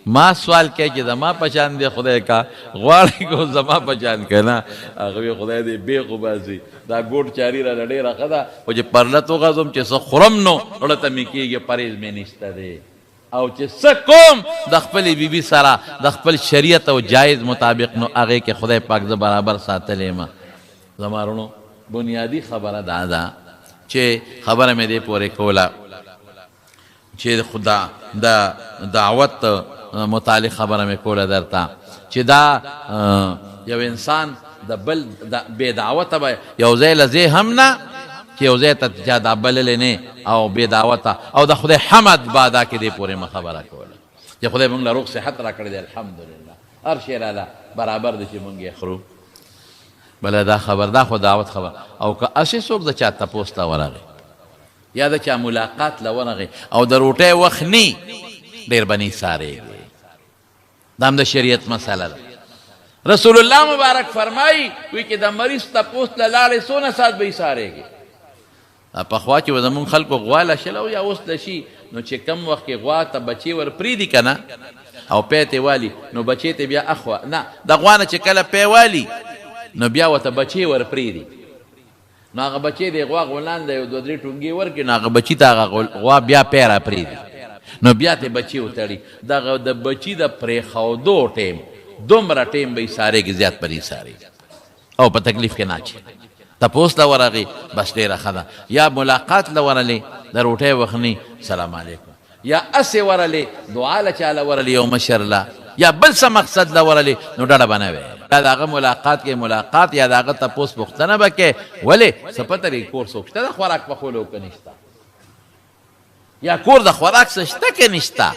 ما سوال کوي چې زما پچان دی خدای کا غواړي کو زما پچان که نه هغه خدای دې بیخ وباسي دا ګوټ چاري راله ډېره ښه ده خو چې پرلت وغځم چې څه خورم نو زړه ته مې کېږي پرهیز مې نشته دی او چې څه کوم د خپلې بیبي سره د خپل شریعت او جایز مطابق نو هغې کې خدای پاک زه برابر ساتلی یم زما رونو بنیادي خبره دا ده چې خبره مې دې پورې کوله چې خدا د دعوت متعلق خبره مې کوله درته چې دا یو انسان د بل بې دعوته به یو ځای له ځای هم نه چې یو ځای ته چا دا بللی نه او بې دعوته او د خدای حمد بادا کې دې پورې مه خبره کوله چې خدای موږ له روغ صحت را کړی دی الحمدلله هر شی راله برابر دی چې موږ یې خورو بله دا خبر دا خو دعوت خبر او که هسې څوک د چا تپوس ته ورغی یا د چا ملاقات له ورغی او د روټۍ وخت نی ډېر به نه سارېږي دا هم د شریعت مسله ده رسول الله مبارک فرمایي وی چې د مریض تپوس له لاړې څونه ساعت به یې سارېږي پخوا چې زمونږ خلکو غوا لشل او یا اوس لشي نو چې کم وخت کې غوا ته بچې ور پرېږدي که نه او پی ته والي نو بچې ته بیا اخوا نه د غوا نه چې کله پی والي نو بیا ورته بچې ور پرېږدي نو هغه بچې د غوا غولان دی یو دوه درې ټونګې ورکړي نو هغه بچي ته هغه غوا بیا پی را پرېږدي نو بیا ته بچي وتړي دغه د بچي د پرېښودو ټیم دومره ټیم به یې سارېږي زیات به یې سارېږي او په تکلیف کې نه اچي تپوس له ورغې بس ډېره ښه ده یا ملاقات له ورلې د روټۍ وخت نی سلام علیکم یا اسې ورلې دعا له چا له ورلې یو مشر له یا بل څه مقصد له ورلې نو ډډه به نه وی یا د هغه ملاقات کې ملاقات یا د هغه تپوس پوښتنه به کې ولې څه پته لري کور څوک شته د خوراک پخولو که نشته یا کور د خوراک څه شته که نشته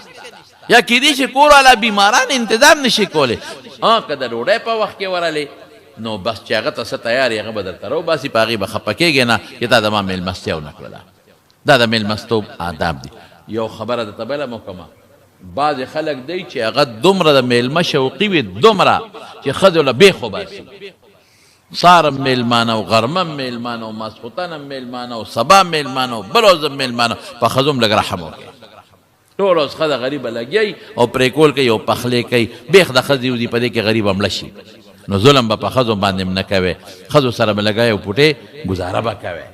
یا کیدای شي کور والا بیماران انتظام نشي کولی که د ډوډۍ په وخت کې ورلې نو بس چې هغه ته څه تیار یې هغه به درته راوباسي په هغې به خفه کېږې نه چې تا زما مېلمستیا ونه کړله دا د مېلمستوب آداب دي یو خبره درته بله مو کومه بعضې خلک دی چې هغه دومره د مېلمه شوقي وي دومره چې ښځو له بیخ وباسي سارم مېلمانه او غرمه مېلمانه او ماسخوتن هم مېلمانه او سبا مېلمانه او بل ورځ هم مېلمانه په ښځو هم لږ رحم وکړي ټول اوس ښځه غریبه لګیایي او پرېکول کوي او پخلی کوي بیخ د ښځې وځي په دې کې غریب هم مړه شي نو ظلم به په ښځو باندې هم نه کوې ښځو سره به لګوې او پوټې ګزاره به کوې